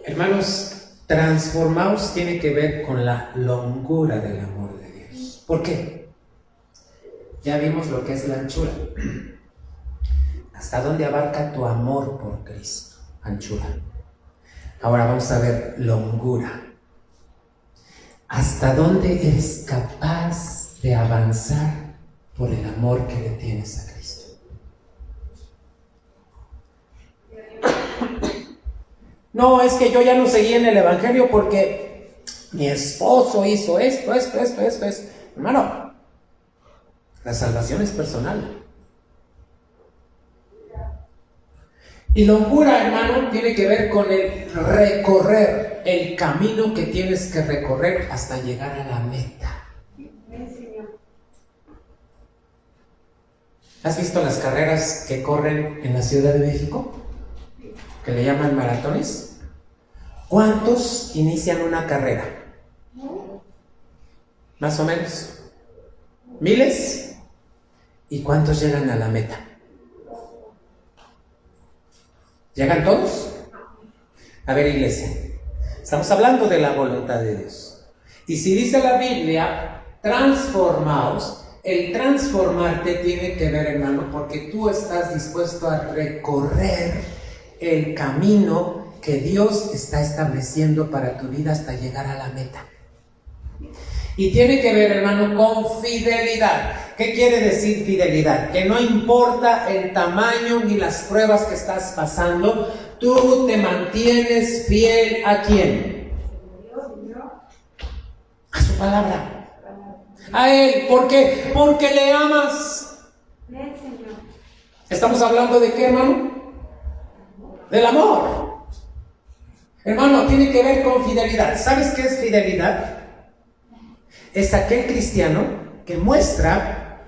Hermanos, transformaos tiene que ver con la longura del amor de Dios. ¿Por qué? Ya vimos lo que es la anchura. ¿Hasta dónde abarca tu amor por Cristo? Anchura. Ahora vamos a ver longura. ¿Hasta dónde eres capaz de avanzar por el amor que le tienes a Cristo? No, es que yo ya no seguí en el Evangelio porque mi esposo hizo esto. Hermano, la salvación es personal. Y locura, hermano, tiene que ver con el recorrer, el camino que tienes que recorrer hasta llegar a la meta. ¿Has visto las carreras que corren en la Ciudad de México? Que le llaman maratones. ¿Cuántos inician una carrera? Más o menos. ¿Miles? ¿Y cuántos llegan a la meta? ¿Llegan todos? A ver, iglesia, estamos hablando de la voluntad de Dios. Y si dice la Biblia, transformaos, el transformarte tiene que ver, hermano, porque tú estás dispuesto a recorrer el camino que Dios está estableciendo para tu vida hasta llegar a la meta. Y tiene que ver, hermano, con fidelidad. ¿Qué quiere decir fidelidad? Que no importa el tamaño ni las pruebas que estás pasando, tú te mantienes fiel ¿a quién? A su palabra. A Él. ¿Por qué? Porque le amas. ¿Estamos hablando de qué, hermano? Del amor. Hermano, tiene que ver con fidelidad. ¿Sabes qué es fidelidad? Es aquel cristiano que muestra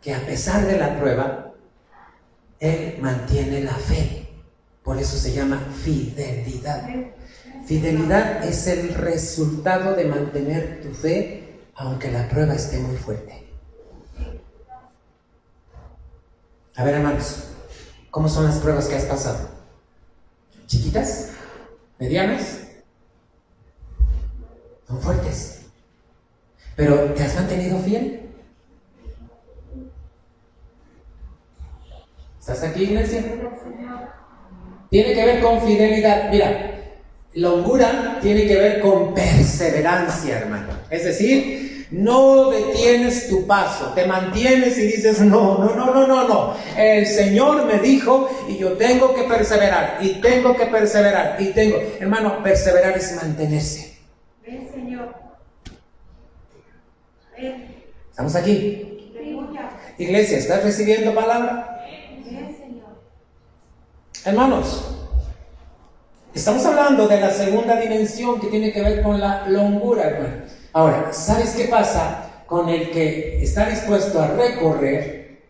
que a pesar de la prueba, él mantiene la fe. Por eso se llama fidelidad. Fidelidad es el resultado de mantener tu fe aunque la prueba esté muy fuerte. A ver, hermanos, ¿cómo son las pruebas que has pasado? ¿Chiquitas? ¿Medianas? Son fuertes. ¿Pero te has mantenido fiel? ¿Estás aquí, iglesia? Tiene que ver con fidelidad. Mira, longura tiene que ver con perseverancia, hermano. Es decir, no detienes tu paso, te mantienes y dices, no. El Señor me dijo y yo tengo que perseverar, y tengo que perseverar, y tengo. Hermano, perseverar es mantenerse. Ven, Señor. Ven. ¿Estamos aquí? Iglesia, ¿estás recibiendo palabra? Ven, Señor. Hermanos, estamos hablando de la segunda dimensión que tiene que ver con la longura, hermano. Ahora, ¿sabes qué pasa con el que está dispuesto a recorrer,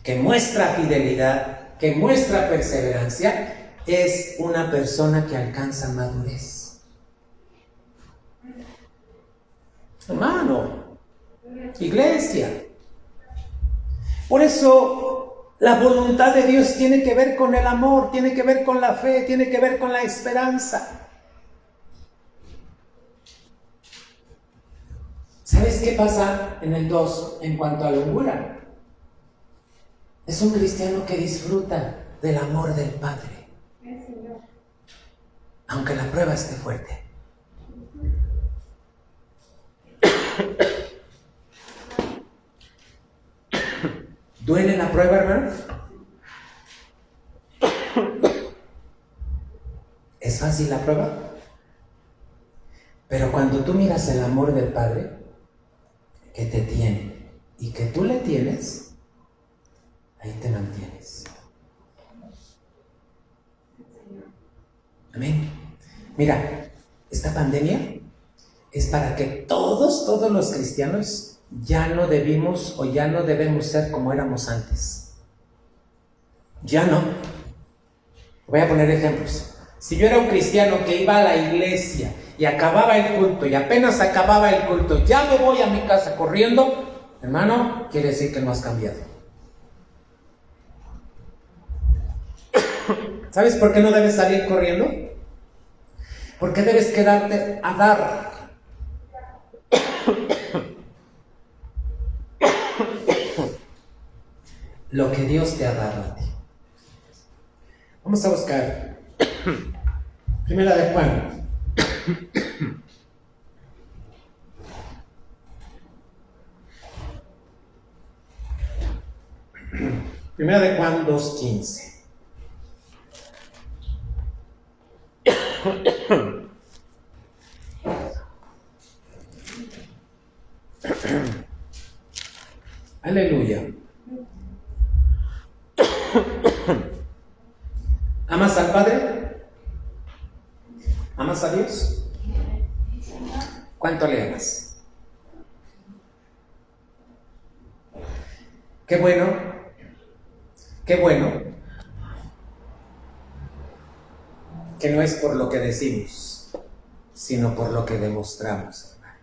que muestra fidelidad, que muestra perseverancia? Es una persona que alcanza madurez. Hermano, iglesia. Por eso la voluntad de Dios tiene que ver con el amor, tiene que ver con la fe, tiene que ver con la esperanza. ¿Sabes qué pasa en el 2 en cuanto a longura? Es un cristiano que disfruta del amor del Padre, aunque la prueba esté fuerte. ¿Duele la prueba, hermano? ¿Es fácil la prueba? Pero cuando tú miras el amor del Padre, que te tiene y que tú le tienes, ahí te mantienes. Amén. Mira, esta pandemia es para que todos los cristianos ya no debemos o ya no debemos ser como éramos antes. Ya no. Voy a poner ejemplos. Si yo era un cristiano que iba a la iglesia y acababa el culto y apenas acababa el culto, ya me voy a mi casa corriendo, hermano, quiere decir que no has cambiado. ¿Sabes por qué no debes salir corriendo? Porque debes quedarte a dar. Lo que Dios te ha dado a ti. Vamos a buscar Primera de Juan. Primera de Juan 2:15. Aleluya. ¿Amas al Padre? ¿Amas a Dios? ¿Cuánto le amas? Qué bueno que no es por lo que decimos, sino por lo que demostramos, hermano.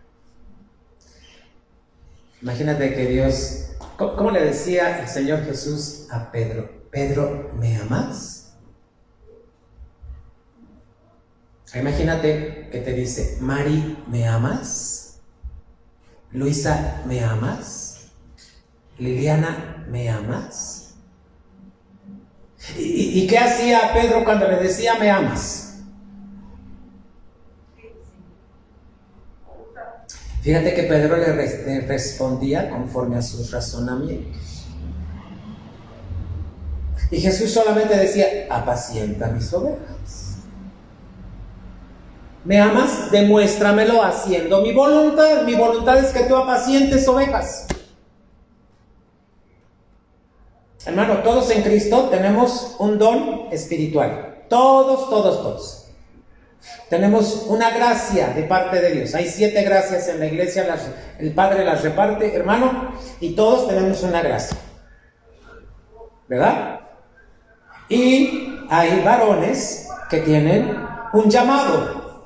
Imagínate que Dios, ¿cómo le decía el Señor Jesús a Pedro? Pedro, ¿me amas? Imagínate que te dice, Mari, ¿me amas? Luisa, ¿me amas? Liliana, ¿me amas? ¿Y qué hacía Pedro cuando le decía, ¿me amas? Fíjate que Pedro le respondía conforme a sus razonamientos. Y Jesús solamente decía, apacienta mis ovejas. ¿Me amas? Demuéstramelo haciendo mi voluntad. Mi voluntad es que tú apacientes ovejas. Hermano, todos en Cristo tenemos un don espiritual. Todos. Tenemos una gracia de parte de Dios. Hay 7 gracias en la iglesia, el Padre las reparte, hermano, y todos tenemos una gracia, ¿verdad? Y hay varones que tienen un llamado,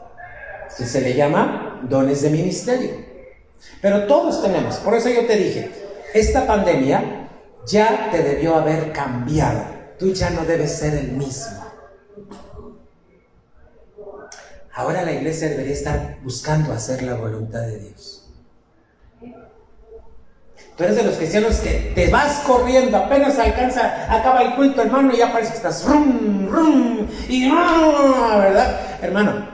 que se le llama dones de ministerio. Pero todos tenemos. Por eso yo te dije, esta pandemia ya te debió haber cambiado. Tú ya no debes ser el mismo. Ahora la iglesia debería estar buscando hacer la voluntad de Dios. Tú eres de los cristianos que te vas corriendo, apenas acaba el culto, hermano, y ya parece que estás ¿verdad? Hermano,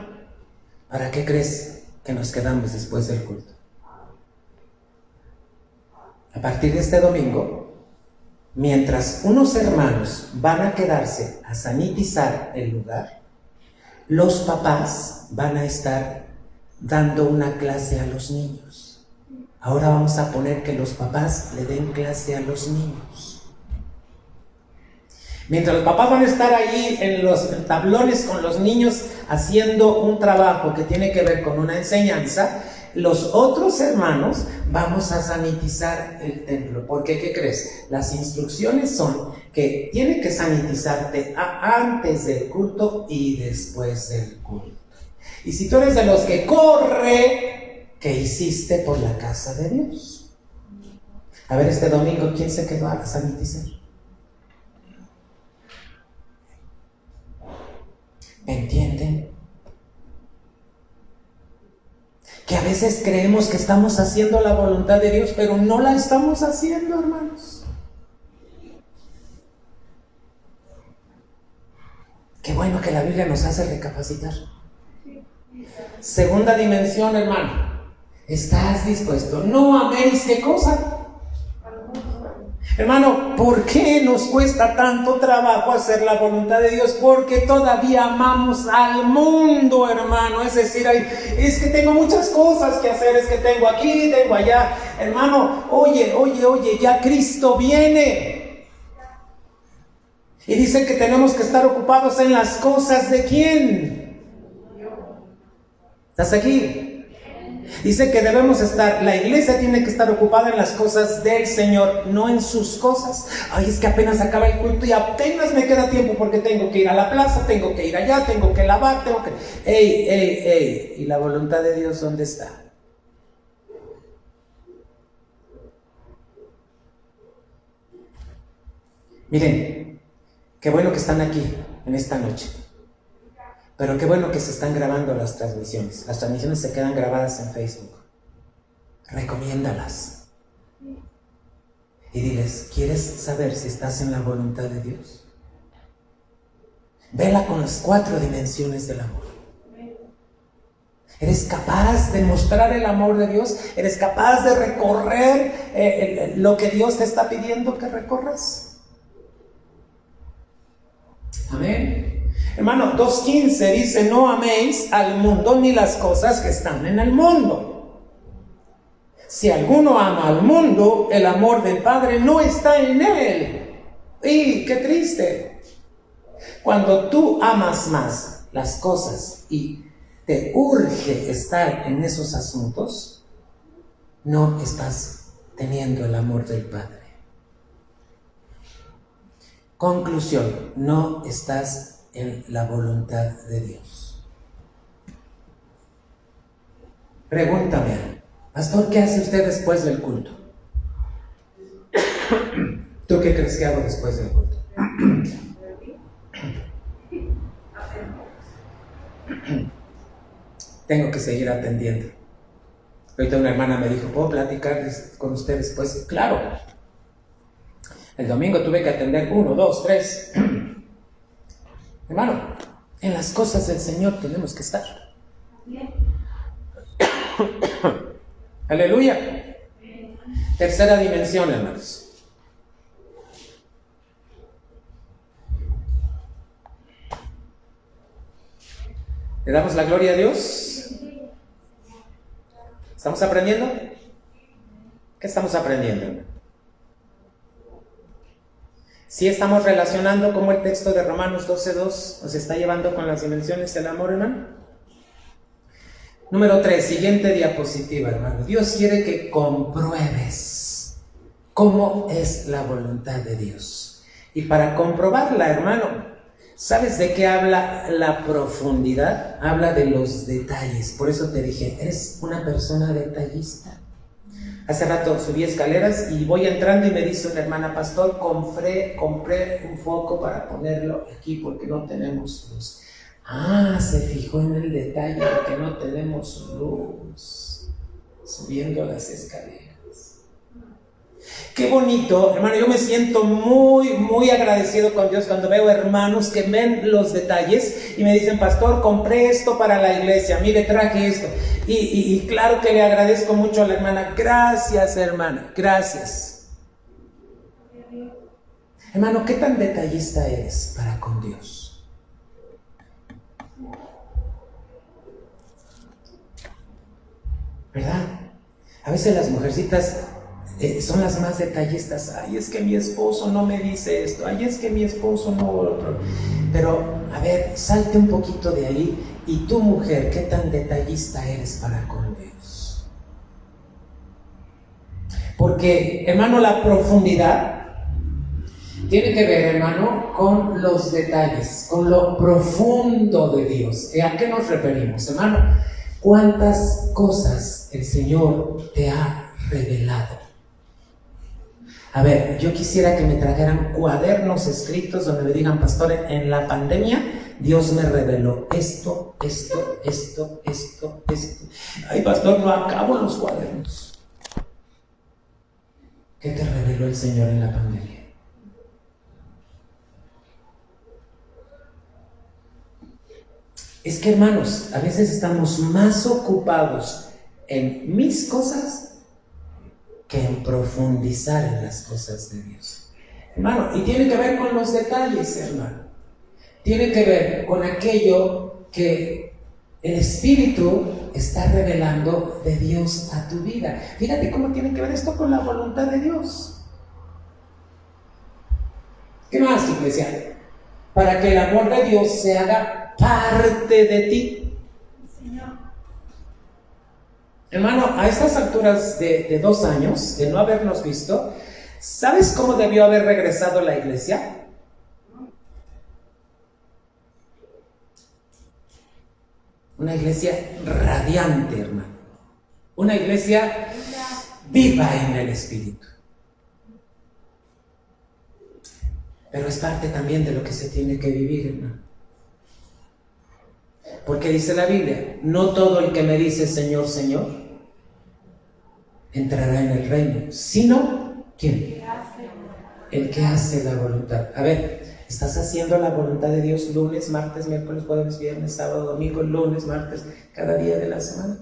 ¿para qué crees que nos quedamos después del culto? A partir de este domingo, mientras unos hermanos van a quedarse a sanitizar el lugar, los papás van a estar dando una clase a los niños. Ahora vamos a poner que los papás le den clase a los niños. Mientras los papás van a estar ahí en los tablones con los niños haciendo un trabajo que tiene que ver con una enseñanza, los otros hermanos vamos a sanitizar el templo. Porque, ¿qué crees? Las instrucciones son que tiene que sanitizarte antes del culto y después del culto. Y si tú eres de los que corre, ¿qué hiciste por la casa de Dios? A ver, este domingo, ¿quién se quedó a sanitizar? ¿Me entienden? Que a veces creemos que estamos haciendo la voluntad de Dios, pero no la estamos haciendo, hermanos. Qué bueno que la Biblia nos hace recapacitar. Segunda dimensión, hermano. ¿Estás dispuesto? No améis, ¿qué cosa? Hermano, ¿por qué nos cuesta tanto trabajo hacer la voluntad de Dios? Porque todavía amamos al mundo, hermano. Es decir, es que tengo muchas cosas que hacer, es que tengo aquí, tengo allá. Hermano, oye, ya Cristo viene. Y dice que tenemos que estar ocupados en las cosas de ¿quién? ¿Estás aquí? Dice que debemos estar, la iglesia tiene que estar ocupada en las cosas del Señor, no en sus cosas. Ay, es que apenas acaba el culto y apenas me queda tiempo porque tengo que ir a la plaza, tengo que ir allá, tengo que lavar, tengo que... ¡Ey! ¿Y la voluntad de Dios dónde está? Miren, qué bueno que están aquí en esta noche. Pero qué bueno que se están grabando las transmisiones. Las transmisiones se quedan grabadas en Facebook. Recomiéndalas. Y diles, ¿quieres saber si estás en la voluntad de Dios? Vela con las 4 dimensiones del amor. ¿Eres capaz de mostrar el amor de Dios? ¿Eres capaz de recorrer lo que Dios te está pidiendo que recorras? Amén. Hermano, 2:15 dice, no améis al mundo ni las cosas que están en el mundo. Si alguno ama al mundo, el amor del Padre no está en él. ¡Y qué triste! Cuando tú amas más las cosas y te urge estar en esos asuntos, no estás teniendo el amor del Padre. Conclusión, no estás en la voluntad de Dios. Pregúntame, pastor, ¿qué hace usted después del culto? ¿Tú qué crees que hago después del culto? Tengo que seguir atendiendo. Ahorita una hermana me dijo, ¿puedo platicar con usted después? Claro. El domingo tuve que atender 1, 2, 3. Hermano, en las cosas del Señor tenemos que estar. Aleluya. Tercera dimensión, hermanos. ¿Le damos la gloria a Dios? ¿Estamos aprendiendo? ¿Qué estamos aprendiendo? ¿Sí estamos relacionando cómo el texto de Romanos 12:2 nos está llevando con las dimensiones del amor, hermano? Número 3, siguiente diapositiva, hermano. Dios quiere que compruebes cómo es la voluntad de Dios. Y para comprobarla, hermano, ¿sabes de qué habla la profundidad? Habla de los detalles. Por eso te dije, eres una persona detallista. Hace rato subí escaleras y voy entrando y me dice una hermana: pastor, compré un foco para ponerlo aquí porque no tenemos luz. Se fijó en el detalle de que no tenemos luz subiendo las escaleras. Qué bonito, hermano. Yo me siento muy agradecido con Dios cuando veo hermanos que ven los detalles y me dicen: pastor, compré esto para la iglesia, mire, traje esto. Y claro que le agradezco mucho a la hermana. Gracias, hermana, gracias. Hermano, ¿qué tan detallista eres para con Dios? ¿Verdad? A veces las mujercitas son las más detallistas. Ay, es que mi esposo no me dice esto. Ay, es que mi esposo no otro. Pero, a ver, salte un poquito de ahí. Y tú, mujer, ¿qué tan detallista eres para con Dios? Porque, hermano, la profundidad tiene que ver, hermano, con los detalles, con lo profundo de Dios. ¿A qué nos referimos, hermano? ¿Cuántas cosas el Señor te ha revelado? A ver, yo quisiera que me trajeran cuadernos escritos donde me digan: pastor, en la pandemia Dios me reveló esto. Ay, pastor, no acabo los cuadernos. ¿Qué te reveló el Señor en la pandemia? Es que, hermanos, a veces estamos más ocupados en mis cosas que en profundizar en las cosas de Dios. Hermano, y tiene que ver con los detalles, hermano. Tiene que ver con aquello que el Espíritu está revelando de Dios a tu vida. Fíjate cómo tiene que ver esto con la voluntad de Dios. ¿Qué más, iglesia? Para que el amor de Dios se haga parte de ti. Hermano, a estas alturas de 2 años de no habernos visto, ¿sabes cómo debió haber regresado la iglesia? Una iglesia radiante, hermano. Una iglesia viva en el Espíritu. Pero es parte también de lo que se tiene que vivir, hermano. Porque dice la Biblia: no todo el que me dice Señor, Señor entrará en el reino, sino ¿quién? El que hace la voluntad. A ver, ¿estás haciendo la voluntad de Dios lunes, martes, miércoles, jueves, viernes, sábado, domingo, lunes, martes, cada día de la semana?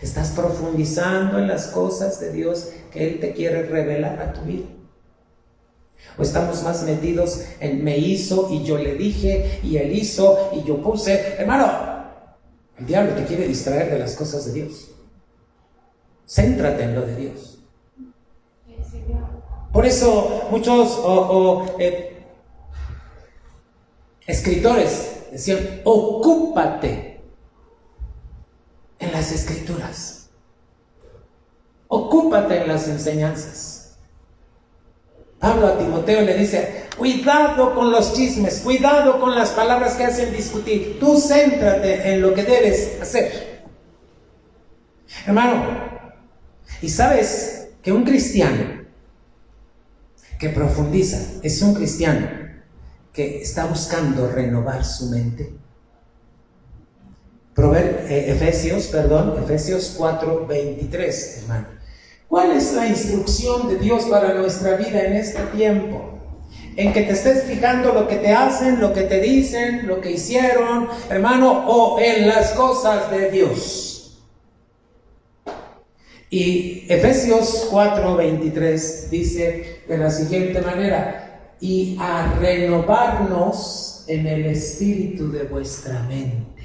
¿Estás profundizando en las cosas de Dios que Él te quiere revelar a tu vida? ¿O estamos más metidos en me hizo y yo le dije y él hizo y yo puse? Hermano, el diablo te quiere distraer de las cosas de Dios. Céntrate en lo de Dios. Por eso muchos escritores decían: ocúpate en las escrituras, ocúpate en las enseñanzas. Pablo a Timoteo le dice: cuidado con los chismes, cuidado con las palabras que hacen discutir. Tú céntrate en lo que debes hacer. Hermano, ¿y sabes que un cristiano que profundiza es un cristiano que está buscando renovar su mente? Efesios 4:23, hermano. ¿Cuál es la instrucción de Dios para nuestra vida en este tiempo? En que te estés fijando lo que te hacen, lo que te dicen, lo que hicieron, hermano, o en las cosas de Dios. Y Efesios 4:23 dice de la siguiente manera: y a renovarnos en el espíritu de vuestra mente.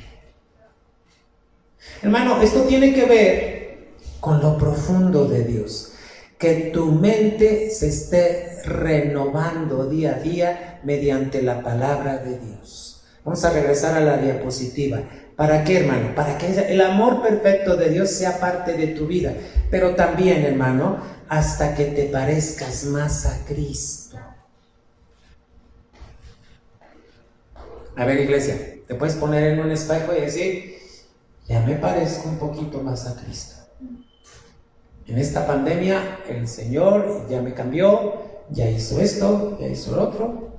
Hermano, esto tiene que ver con lo profundo de Dios. Que tu mente se esté renovando día a día mediante la palabra de Dios. Vamos a regresar a la diapositiva. ¿Para qué, hermano? Para que el amor perfecto de Dios sea parte de tu vida. Pero también, hermano, hasta que te parezcas más a Cristo. A ver, iglesia, te puedes poner en un espejo y decir, ya me parezco un poquito más a Cristo. En esta pandemia el Señor ya me cambió, ya hizo esto, ya hizo lo otro.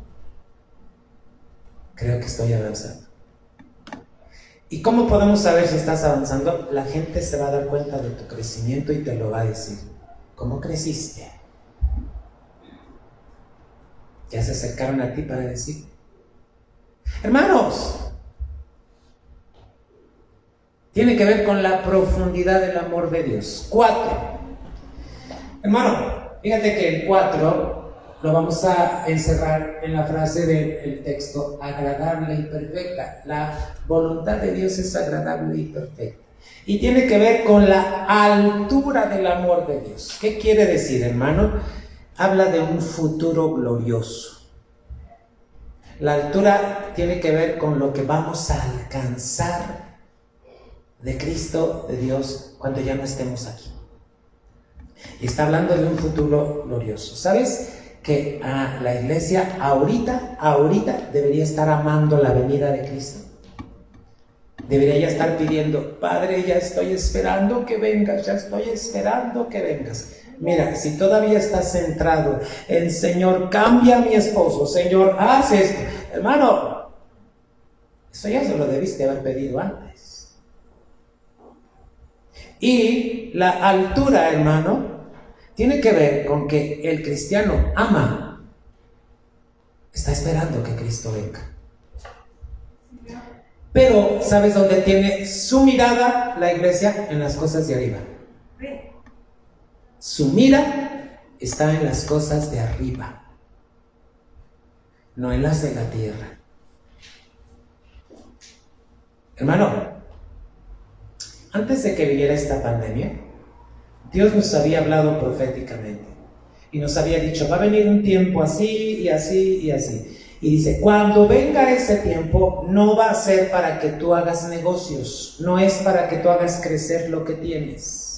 Creo que estoy avanzando. ¿Y cómo podemos saber si estás avanzando? La gente se va a dar cuenta de tu crecimiento y te lo va a decir. ¿Cómo creciste? Ya se acercaron a ti para decir. Hermanos, tiene que ver con la profundidad del amor de Dios. 4. Hermano, fíjate que el 4 lo vamos a encerrar en la frase del texto, agradable y perfecta. La voluntad de Dios es agradable y perfecta. Y tiene que ver con la altura del amor de Dios. ¿Qué quiere decir, hermano? Habla de un futuro glorioso. La altura tiene que ver con lo que vamos a alcanzar de Cristo, de Dios, cuando ya no estemos aquí. Y está hablando de un futuro glorioso. ¿Sabes? Que la iglesia ahorita debería estar amando la venida de Cristo. Debería ya estar pidiendo, Padre, ya estoy esperando que vengas, ya estoy esperando que vengas. Mira, si todavía estás centrado en Señor, cambia a mi esposo, Señor, haz esto. Hermano, eso ya se lo debiste haber pedido antes. Y la altura, hermano, tiene que ver con que el cristiano ama, está esperando que Cristo venga. Pero, ¿sabes dónde tiene su mirada la iglesia? En las cosas de arriba. Su mira está en las cosas de arriba, no en las de la tierra. Hermano, antes de que viniera esta pandemia, Dios nos había hablado proféticamente y nos había dicho, va a venir un tiempo así y así y así. Y dice, cuando venga ese tiempo, no va a ser para que tú hagas negocios, no es para que tú hagas crecer lo que tienes.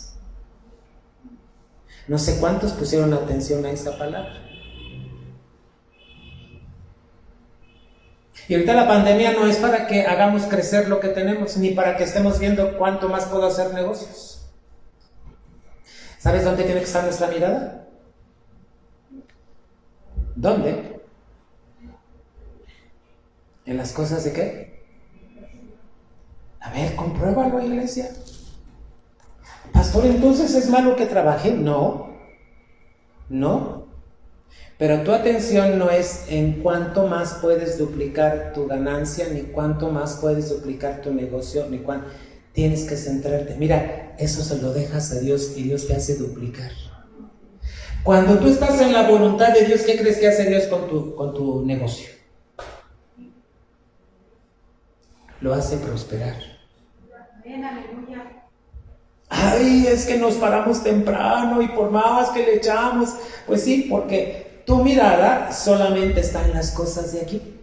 No sé cuántos pusieron atención a esa palabra. Y ahorita la pandemia no es para que hagamos crecer lo que tenemos, ni para que estemos viendo cuánto más puedo hacer negocios. ¿Sabes dónde tiene que estar nuestra mirada? ¿Dónde? ¿En las cosas de qué? A ver, compruébalo, iglesia. Pastor, ¿entonces es malo que trabaje? No. Pero tu atención no es en cuánto más puedes duplicar tu ganancia, ni cuánto más puedes duplicar tu negocio, ni cuánto. Tienes que centrarte. Mira, eso se lo dejas a Dios y Dios te hace duplicar. Cuando tú estás en la voluntad de Dios, ¿qué crees que hace Dios con tu negocio? Lo hace prosperar. Ay, es que nos paramos temprano y por más que le echamos, pues sí, porque tu mirada solamente está en las cosas de aquí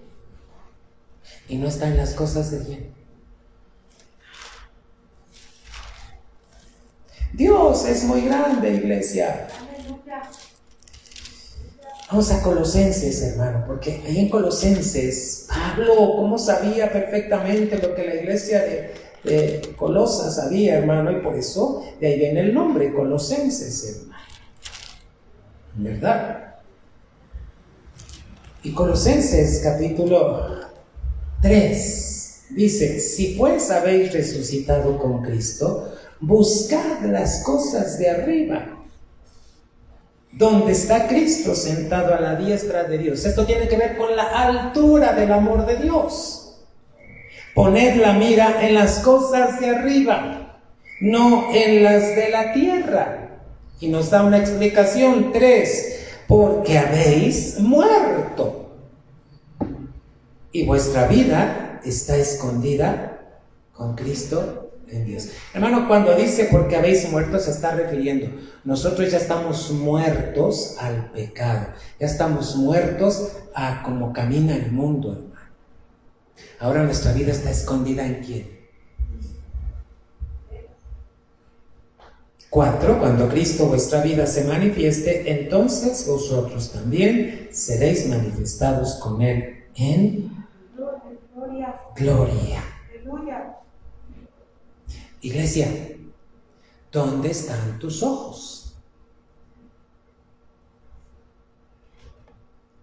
y no está en las cosas de allá. Dios es muy grande, iglesia. Vamos a Colosenses, hermano, porque ahí en Colosenses, Pablo, ¿cómo sabía perfectamente lo que la iglesia de Colosas sabía, hermano? Y por eso de ahí viene el nombre, Colosenses, hermano. ¿Verdad? Y Colosenses capítulo 3 dice, si pues habéis resucitado con Cristo, buscad las cosas de arriba, donde está Cristo sentado a la diestra de Dios. Esto tiene que ver con la altura del amor de Dios. Poned la mira en las cosas de arriba, no en las de la tierra. Y nos da una explicación, 3, porque habéis muerto y vuestra vida está escondida con Cristo en Dios. Hermano, cuando dice porque habéis muerto, se está refiriendo, nosotros ya estamos muertos al pecado, ya estamos muertos a cómo camina el mundo, hermano. Ahora nuestra vida está escondida en quién. 4. Cuando Cristo vuestra vida se manifieste, entonces vosotros también seréis manifestados con Él en gloria. Iglesia, ¿dónde están tus ojos?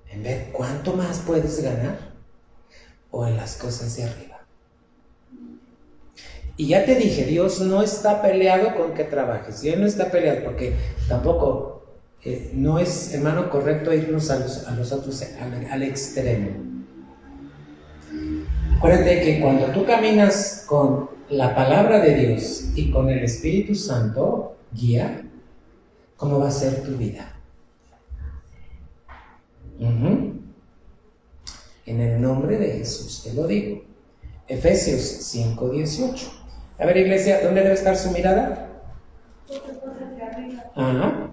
¿En ver cuánto más puedes ganar? ¿O en las cosas de arriba? Y ya te dije, Dios no está peleado con que trabajes. Dios no está peleado porque tampoco no es, hermano, correcto irnos a los otros al extremo. Acuérdate que cuando tú caminas con la palabra de Dios y con el Espíritu Santo guía, ¿cómo va a ser tu vida? En el nombre de Jesús te lo digo. Efesios 5:18. A ver, iglesia, ¿dónde debe estar su mirada? Ajá.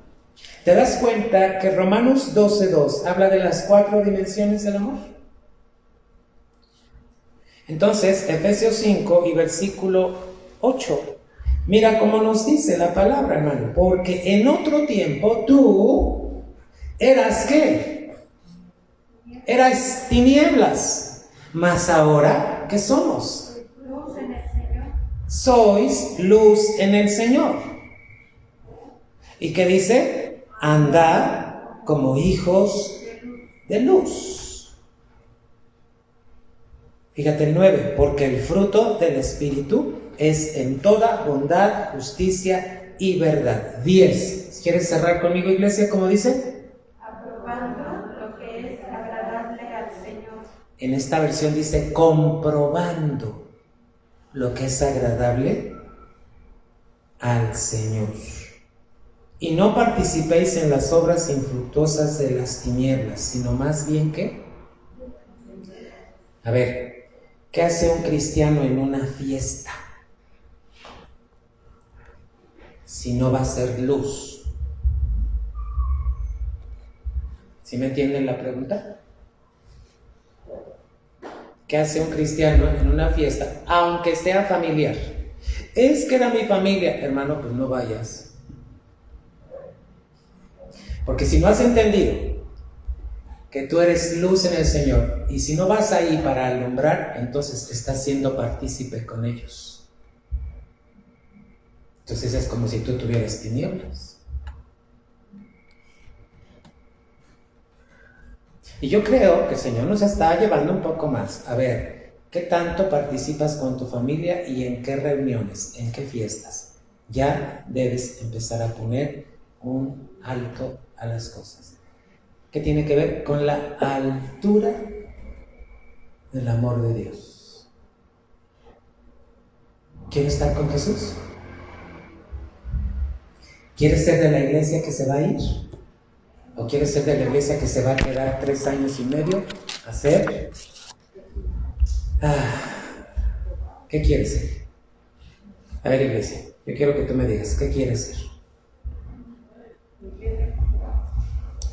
¿Te das cuenta que Romanos 12:2 habla de las 4 dimensiones del amor? Entonces, Efesios 5 y versículo 8. Mira cómo nos dice la palabra, hermano. Porque en otro tiempo tú eras ¿qué? Eras tinieblas. Mas ahora, ¿qué somos? Sois luz en el Señor. ¿Y qué dice? Andad como hijos de luz. Fíjate el 9, porque el fruto del Espíritu es en toda bondad, justicia y verdad. 10. ¿Quieres cerrar conmigo, iglesia? ¿Cómo dice? Aprobando lo que es agradable al Señor. En esta versión dice comprobando lo que es agradable al Señor. Y no participéis en las obras infructuosas de las tinieblas, sino más bien que... A ver, ¿qué hace un cristiano en una fiesta? Si no va a ser luz. ¿Sí me entienden la pregunta? ¿Qué hace un cristiano en una fiesta, aunque sea familiar? Es que era mi familia. Hermano, pues no vayas. Porque si no has entendido que tú eres luz en el Señor, y si no vas ahí para alumbrar, entonces estás siendo partícipe con ellos. Entonces es como si tú tuvieras tinieblas. Y yo creo que el Señor nos está llevando un poco más. A ver, ¿qué tanto participas con tu familia y en qué reuniones, en qué fiestas? Ya debes empezar a poner un alto a las cosas. ¿Qué tiene que ver? Con la altura del amor de Dios. ¿Quieres estar con Jesús? ¿Quieres ser de la iglesia que se va a ir? ¿O quieres ser de la iglesia que se va a quedar 3 años y medio a hacer? ¿Qué quieres ser? A ver, iglesia, yo quiero que tú me digas, ¿qué quieres ser?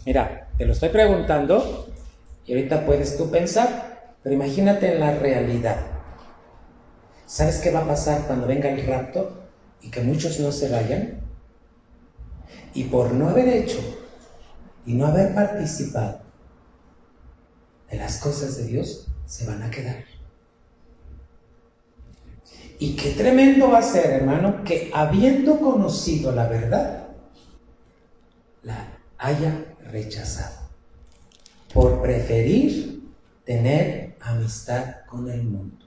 Mira, te lo estoy preguntando y ahorita puedes tú pensar, pero imagínate en la realidad. ¿Sabes qué va a pasar cuando venga el rapto y que muchos no se vayan? Y por no haber hecho y no haber participado de las cosas de Dios, se van a quedar. Y qué tremendo va a ser, hermano, que habiendo conocido la verdad, la haya rechazado por preferir tener amistad con el mundo.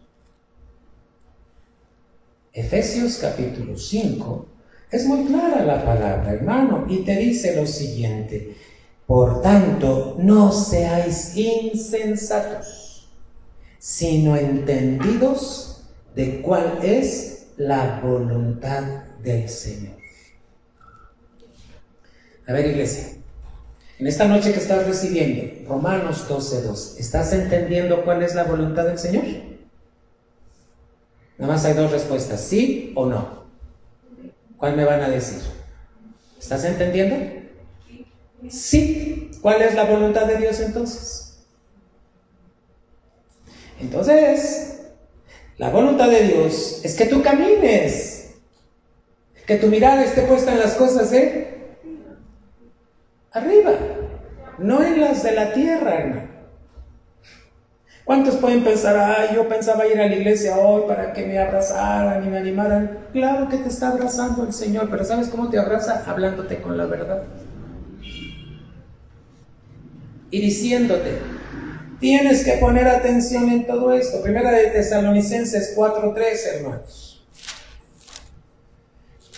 Efesios capítulo 5 es muy clara la palabra, hermano, y te dice lo siguiente: por tanto, no seáis insensatos, sino entendidos de cuál es la voluntad del Señor. A ver, iglesia, en esta noche que estás recibiendo Romanos 12:2, ¿estás entendiendo cuál es la voluntad del Señor? Nada más hay dos respuestas, sí o no. ¿Cuál me van a decir? ¿Estás entendiendo? Sí. ¿Cuál es la voluntad de Dios entonces? Entonces, la voluntad de Dios es que tú camines, que tu mirada esté puesta en las cosas de arriba, no en las de la tierra, hermano. ¿Cuántos pueden pensar, yo pensaba ir a la iglesia hoy para que me abrazaran y me animaran? Claro que te está abrazando el Señor, pero ¿sabes cómo te abraza? Hablándote con la verdad. Y diciéndote, tienes que poner atención en todo esto. Primera de Tesalonicenses 4:3, hermanos.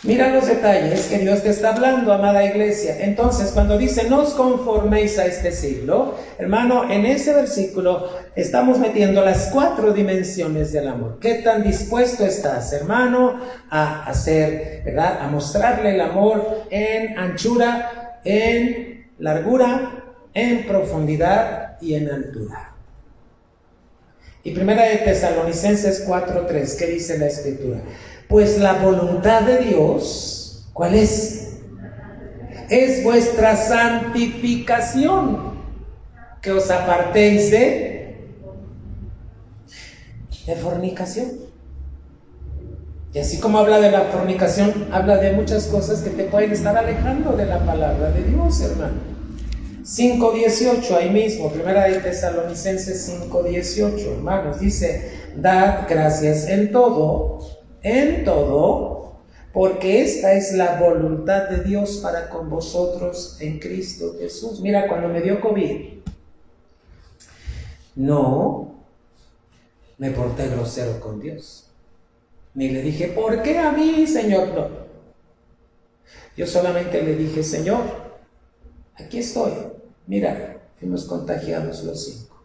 Mira los detalles que Dios te está hablando, amada iglesia. Entonces, cuando dice, no os conforméis a este siglo, hermano, en ese versículo estamos metiendo las 4 dimensiones del amor. ¿Qué tan dispuesto estás, hermano, a hacer, verdad? A mostrarle el amor en anchura, en largura, en profundidad y en altura. Y primera de Tesalonicenses 4:3, ¿qué dice la Escritura? Pues la voluntad de Dios, ¿cuál es? Es vuestra santificación, que os apartéis de fornicación. Y así como habla de la fornicación, habla de muchas cosas que te pueden estar alejando de la palabra de Dios, hermano. 5:18, ahí mismo, primera de Tesalonicenses 5:18, hermanos, dice, dad gracias en todo, porque esta es la voluntad de Dios para con vosotros en Cristo Jesús. Mira, cuando me dio COVID, no me porté grosero con Dios, ni le dije, ¿por qué a mí, Señor? No, yo solamente le dije, Señor, aquí estoy, mira, fuimos contagiados los 5.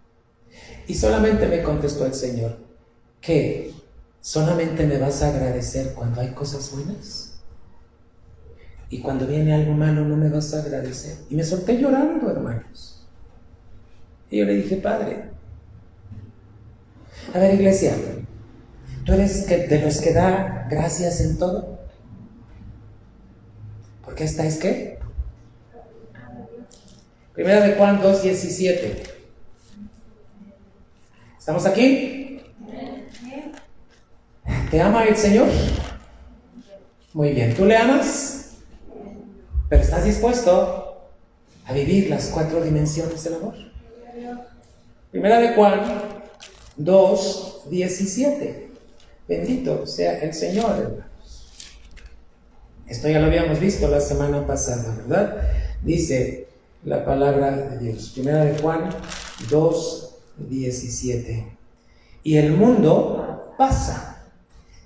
Y solamente me contestó el Señor, ¿qué? ¿Solamente me vas a agradecer cuando hay cosas buenas? Y cuando viene algo malo no me vas a agradecer. Y me solté llorando, hermanos. Y yo le dije, Padre, a ver, iglesia, ¿tú eres de los que da gracias en todo? Porque esta es ¿qué? Primera de Juan 2:17. ¿Estamos aquí? ¿Te ama el Señor? Muy bien, ¿tú le amas? Pero ¿estás dispuesto a vivir las 4 dimensiones del amor? Primera de Juan 2:17. Bendito sea el Señor, hermanos. Esto ya lo habíamos visto la semana pasada, ¿verdad? Dice la palabra de Dios. Primera de Juan 2:17. Y el mundo pasa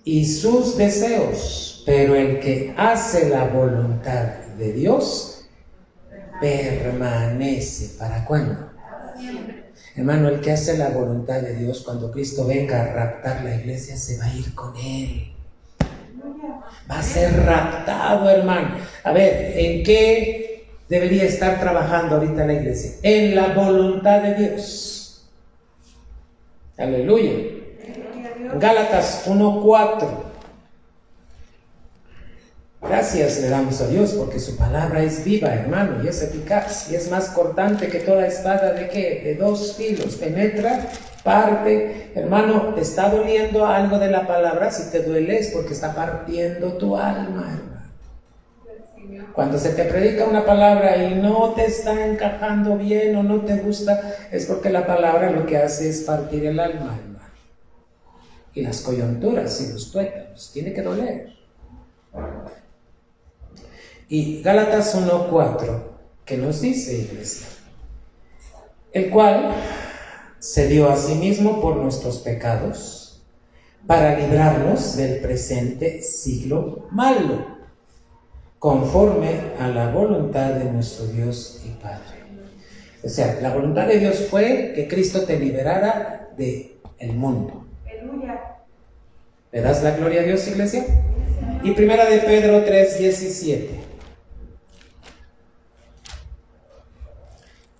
y sus deseos, pero el que hace la voluntad de Dios permanece. ¿Para cuándo? Hermano, el que hace la voluntad de Dios, cuando Cristo venga a raptar la iglesia, se va a ir con Él. Va a ser raptado, hermano. A ver, ¿en qué debería estar trabajando ahorita la iglesia? En la voluntad de Dios. Aleluya. Gálatas 1:4. Gracias le damos a Dios porque su palabra es viva, hermano, y es eficaz, y es más cortante que toda espada de ¿qué? De 2 filos, penetra, parte. Hermano, ¿te está doliendo algo de la palabra? Si te duele es porque está partiendo tu alma, hermano. Cuando se te predica una palabra y no te está encajando bien o no te gusta, es porque la palabra lo que hace es partir el alma, hermano. Y las coyunturas y los tuétanos, tiene que doler. Y Gálatas 1:4, ¿qué nos dice, iglesia? El cual se dio a sí mismo por nuestros pecados, para librarnos del presente siglo malo, conforme a la voluntad de nuestro Dios y Padre. O sea, la voluntad de Dios fue que Cristo te liberara del mundo. ¿Le das la gloria a Dios, iglesia? Y primera de Pedro 3:17.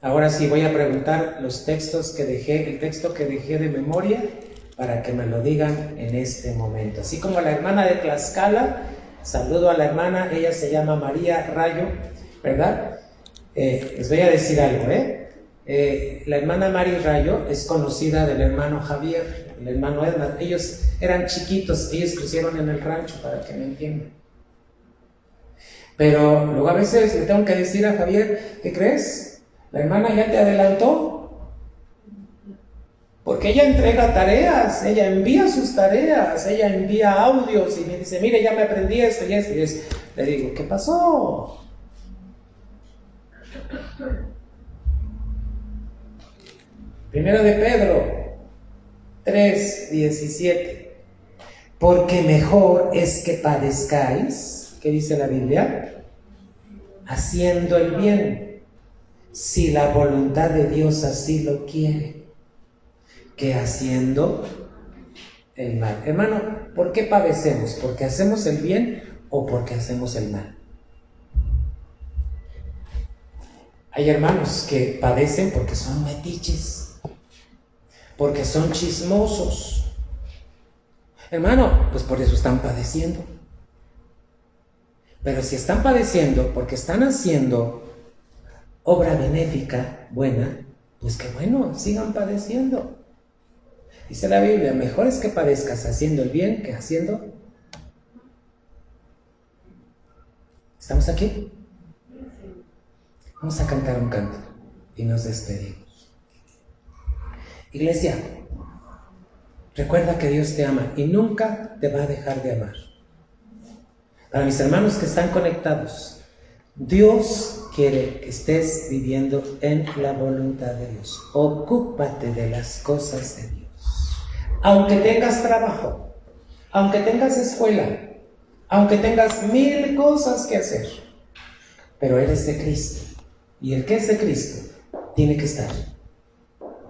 Ahora sí voy a preguntar los textos que dejé, el texto que dejé de memoria, para que me lo digan en este momento. Así como la hermana de Tlaxcala, saludo a la hermana, ella se llama María Rayo, ¿verdad? Les voy a decir algo, la hermana Mari Rayo es conocida del hermano Javier, el hermano Edna. Ellos eran chiquitos, ellos crecieron en el rancho, para que me entiendan. Pero luego a veces le tengo que decir a Javier, ¿qué crees? La hermana ya te adelantó. Porque ella entrega tareas, ella envía sus tareas, ella envía audios y me dice, mire, ya me aprendí esto y esto y esto. Le digo, ¿qué pasó? Primero de Pedro 3:17. Porque mejor es que padezcáis, ¿qué dice la Biblia? Haciendo el bien, si la voluntad de Dios así lo quiere, que haciendo el mal. Hermano, ¿por qué padecemos? ¿Porque hacemos el bien o porque hacemos el mal? Hay hermanos que padecen porque son metiches, porque son chismosos. Hermano, pues por eso están padeciendo. Pero si están padeciendo porque están haciendo obra benéfica, buena, pues que bueno, sigan padeciendo. Dice la Biblia, mejor es que padezcas haciendo el bien que haciendo. ¿Estamos aquí? Vamos a cantar un canto y nos despedimos. Iglesia, recuerda que Dios te ama y nunca te va a dejar de amar. Para mis hermanos que están conectados, Dios quiere que estés viviendo en la voluntad de Dios. Ocúpate de las cosas de Dios. Aunque tengas trabajo, aunque tengas escuela, aunque tengas 1000 cosas que hacer, pero eres de Cristo. Y el que es de Cristo tiene que estar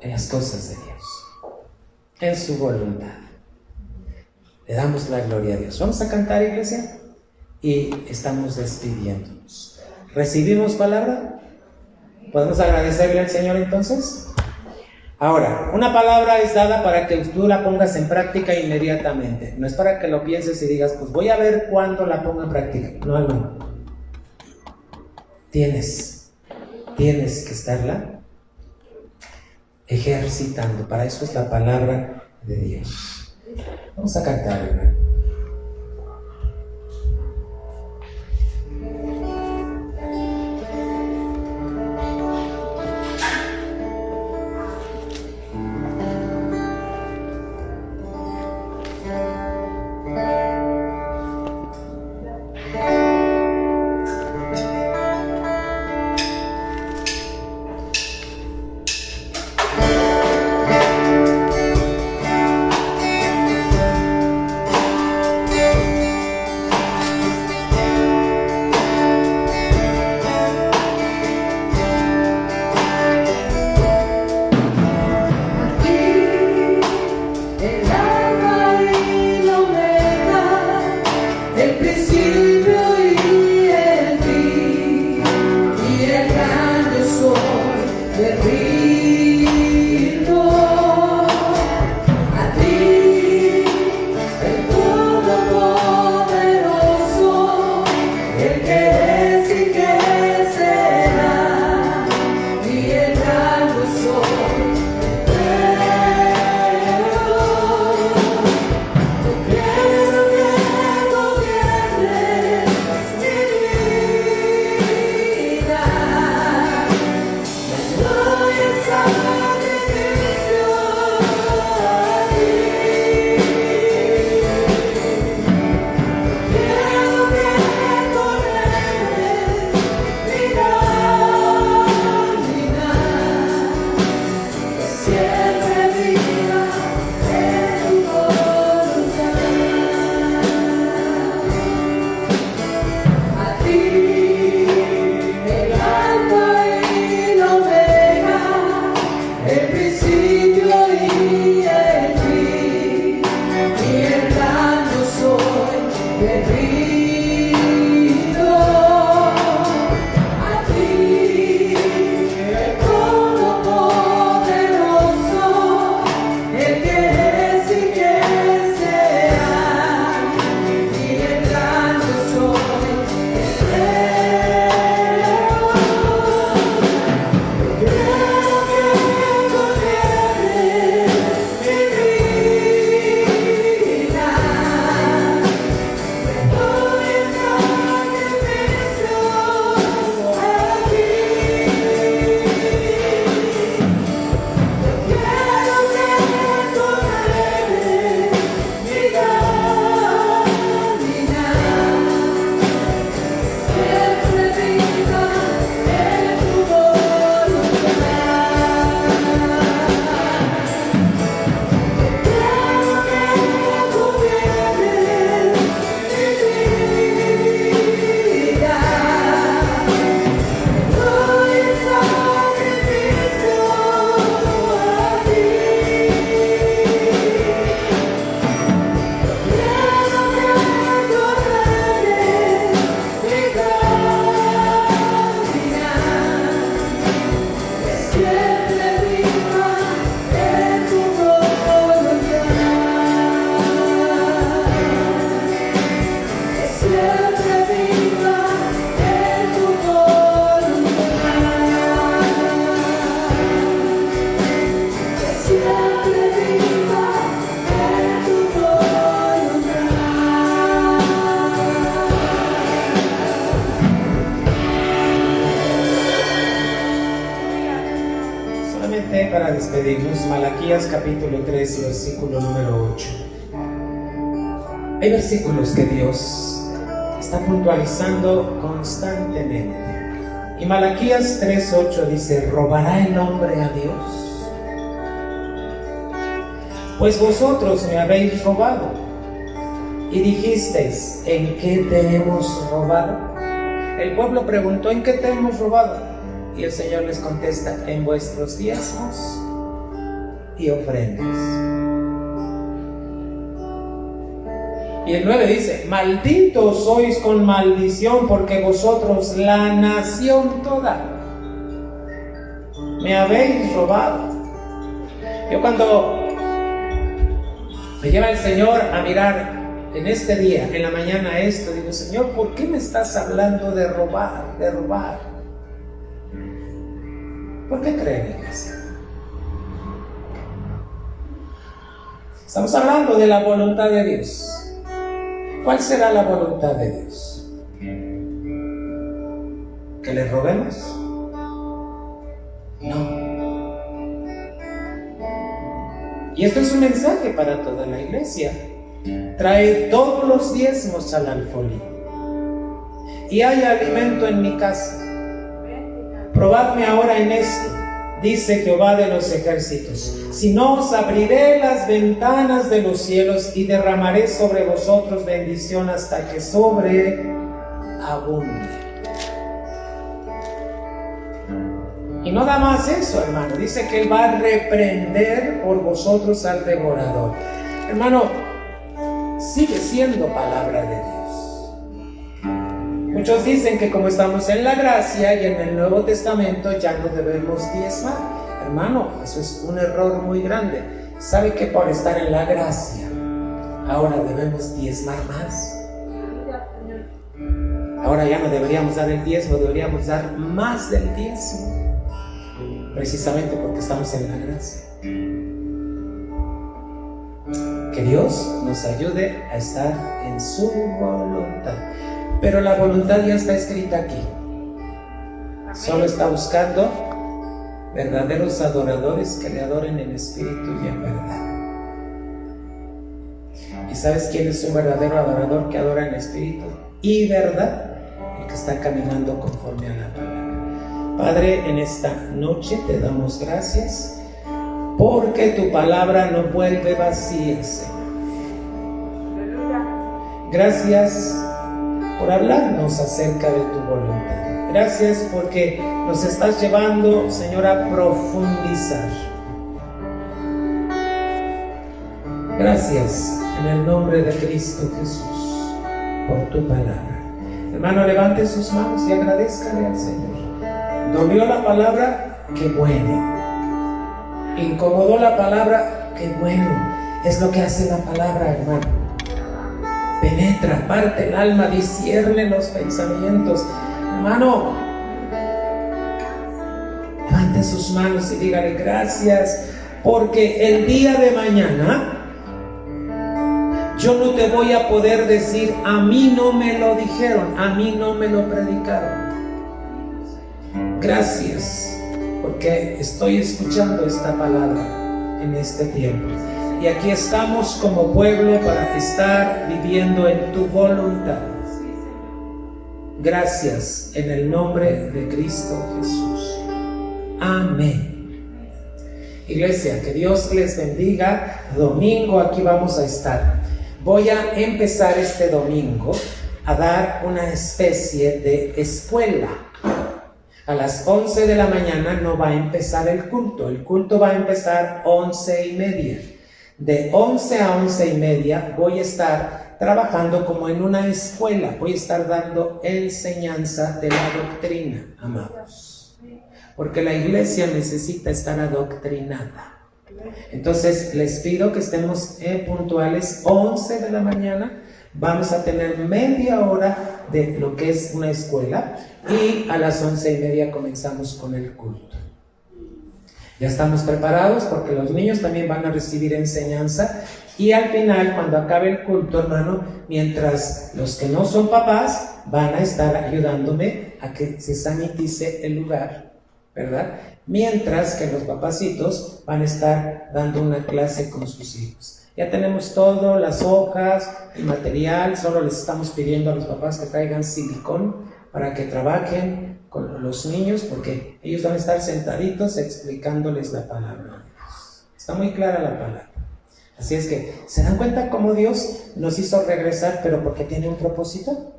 en las cosas de Dios, en su voluntad. Le damos la gloria a Dios. Vamos a cantar, iglesia, y estamos despidiéndonos. ¿Recibimos palabra? ¿Podemos agradecerle al Señor entonces? Ahora, una palabra es dada para que tú la pongas en práctica inmediatamente. No es para que lo pienses y digas, pues voy a ver cuándo la pongo en práctica. No, hermano. Tienes que estarla ejercitando. Para eso es la palabra de Dios. Vamos a cantar, hermano. Para despedirnos, Malaquías capítulo 3, versículo número 8. Hay versículos que Dios está puntualizando constantemente. Y Malaquías 3:8 dice: ¿robará el hombre a Dios? Pues vosotros me habéis robado. Y dijisteis: ¿en qué te hemos robado? El pueblo preguntó: ¿en qué te hemos robado? Y el Señor les contesta: en vuestros diezmos y ofrendas. Y el 9 dice: malditos sois con maldición, porque vosotros, la nación toda, me habéis robado. Yo, cuando me lleva el Señor a mirar en este día, en la mañana, esto, digo: Señor, ¿por qué me estás hablando de robar, de robar? ¿Por qué creen, iglesia? Estamos hablando de la voluntad de Dios. ¿Cuál será la voluntad de Dios? ¿Que le robemos? No. Y esto es un mensaje para toda la iglesia. Traed todos los diezmos al alfolí, y hay alimento en mi casa. Probadme ahora en esto, dice Jehová de los ejércitos, si no os abriré las ventanas de los cielos y derramaré sobre vosotros bendición hasta que sobreabunde. Y no da más eso, hermano. Dice que Él va a reprender por vosotros al devorador. Hermano, sigue siendo palabra de Dios. Muchos dicen que como estamos en la gracia y en el Nuevo Testamento ya no debemos diezmar. Hermano, eso es un error muy grande. ¿Sabe que por estar en la gracia ahora debemos diezmar más? Ahora ya no deberíamos dar el diezmo, deberíamos dar más del diezmo, precisamente porque estamos en la gracia. Que Dios nos ayude a estar en su voluntad. Pero la voluntad ya está escrita aquí. Solo está buscando verdaderos adoradores que le adoren en espíritu y en verdad. ¿Y sabes quién es un verdadero adorador que adora en espíritu y verdad? El que está caminando conforme a la palabra. Padre, en esta noche te damos gracias porque tu palabra no vuelve vacía, Señor. Gracias por hablarnos acerca de tu voluntad. Gracias porque nos estás llevando, Señor, a profundizar. Gracias en el nombre de Cristo Jesús por tu palabra. Hermano, levante sus manos y agradézcale al Señor. ¿Dolió la palabra? ¡Qué bueno! ¿Incomodó la palabra? ¡Qué bueno! Es lo que hace la palabra, hermano. Penetra, parte el alma, discierne los pensamientos. Hermano, levante sus manos y dígale: gracias, porque el día de mañana yo no te voy a poder decir: a mí no me lo dijeron, a mí no me lo predicaron. Gracias, porque estoy escuchando esta palabra en este tiempo. Y aquí estamos como pueblo para estar viviendo en tu voluntad. Gracias en el nombre de Cristo Jesús. Amén. Iglesia, que Dios les bendiga. Domingo aquí vamos a estar. Voy a empezar este domingo a dar una especie de escuela. A las 11 de la mañana no va a empezar el culto. El culto va a empezar 11:30. De 11 a 11:30 voy a estar trabajando como en una escuela. Voy a estar dando enseñanza de la doctrina, amados. Porque la iglesia necesita estar adoctrinada. Entonces les pido que estemos puntuales 11 de la mañana vamos a tener media hora de lo que es una escuela y a las 11:30 comenzamos con el culto. Ya estamos preparados porque los niños también van a recibir enseñanza y al final, cuando acabe el culto, hermano, mientras los que no son papás van a estar ayudándome a que se sanitice el lugar, ¿verdad? Mientras que los papacitos van a estar dando una clase con sus hijos. Ya tenemos todo, las hojas, el material, solo les estamos pidiendo a los papás que traigan silicón para que trabajen con los niños, porque ellos van a estar sentaditos explicándoles la palabra de Dios. Está muy clara la palabra. Así es que, ¿se dan cuenta cómo Dios nos hizo regresar, pero porque tiene un propósito?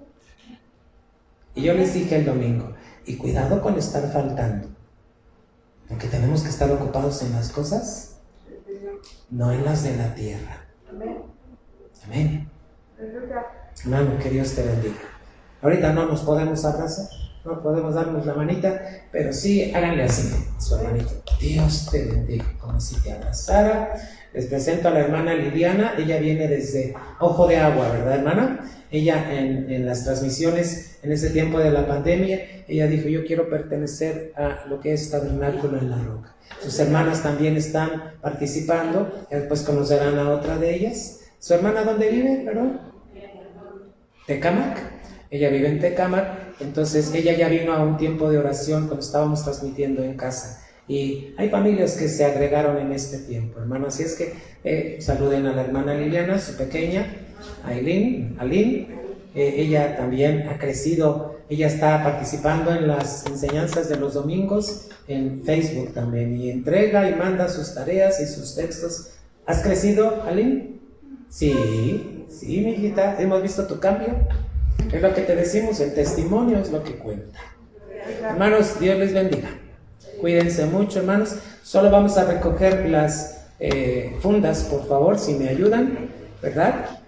Y yo les dije el domingo, y cuidado con estar faltando, porque tenemos que estar ocupados en las cosas, no en las de la tierra. Amén. Hermano, que Dios te bendiga. Ahorita no nos podemos abrazar, no podemos darnos la manita, pero sí háganle así a su hermanito. Dios te bendiga, como si te abrazara. Les presento a la hermana Liliana, ella viene desde Ojo de Agua, ¿verdad, hermana? Ella en las transmisiones, en ese tiempo de la pandemia, ella dijo, yo quiero pertenecer a lo que es Tabernáculo en la Roca. Sus hermanas también están participando, después conocerán a otra de ellas. ¿Su hermana dónde vive, perdón? Tecámac. Ella vive en Tecámac, entonces ella ya vino a un tiempo de oración cuando estábamos transmitiendo en casa. Y hay familias que se agregaron en este tiempo, hermano. Así es que saluden a la hermana Liliana, su pequeña, Aline. Ella también ha crecido, ella está participando en las enseñanzas de los domingos en Facebook también, y entrega y manda sus tareas y sus textos. ¿Has crecido, Aline? Sí, mi hijita, hemos visto tu cambio. Es lo que te decimos, el testimonio es lo que cuenta. Hermanos, Dios les bendiga. Cuídense mucho, hermanos. Solo vamos a recoger las fundas, por favor, si me ayudan, ¿verdad?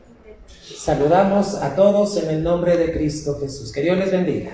Saludamos a todos en el nombre de Cristo Jesús. Que Dios les bendiga.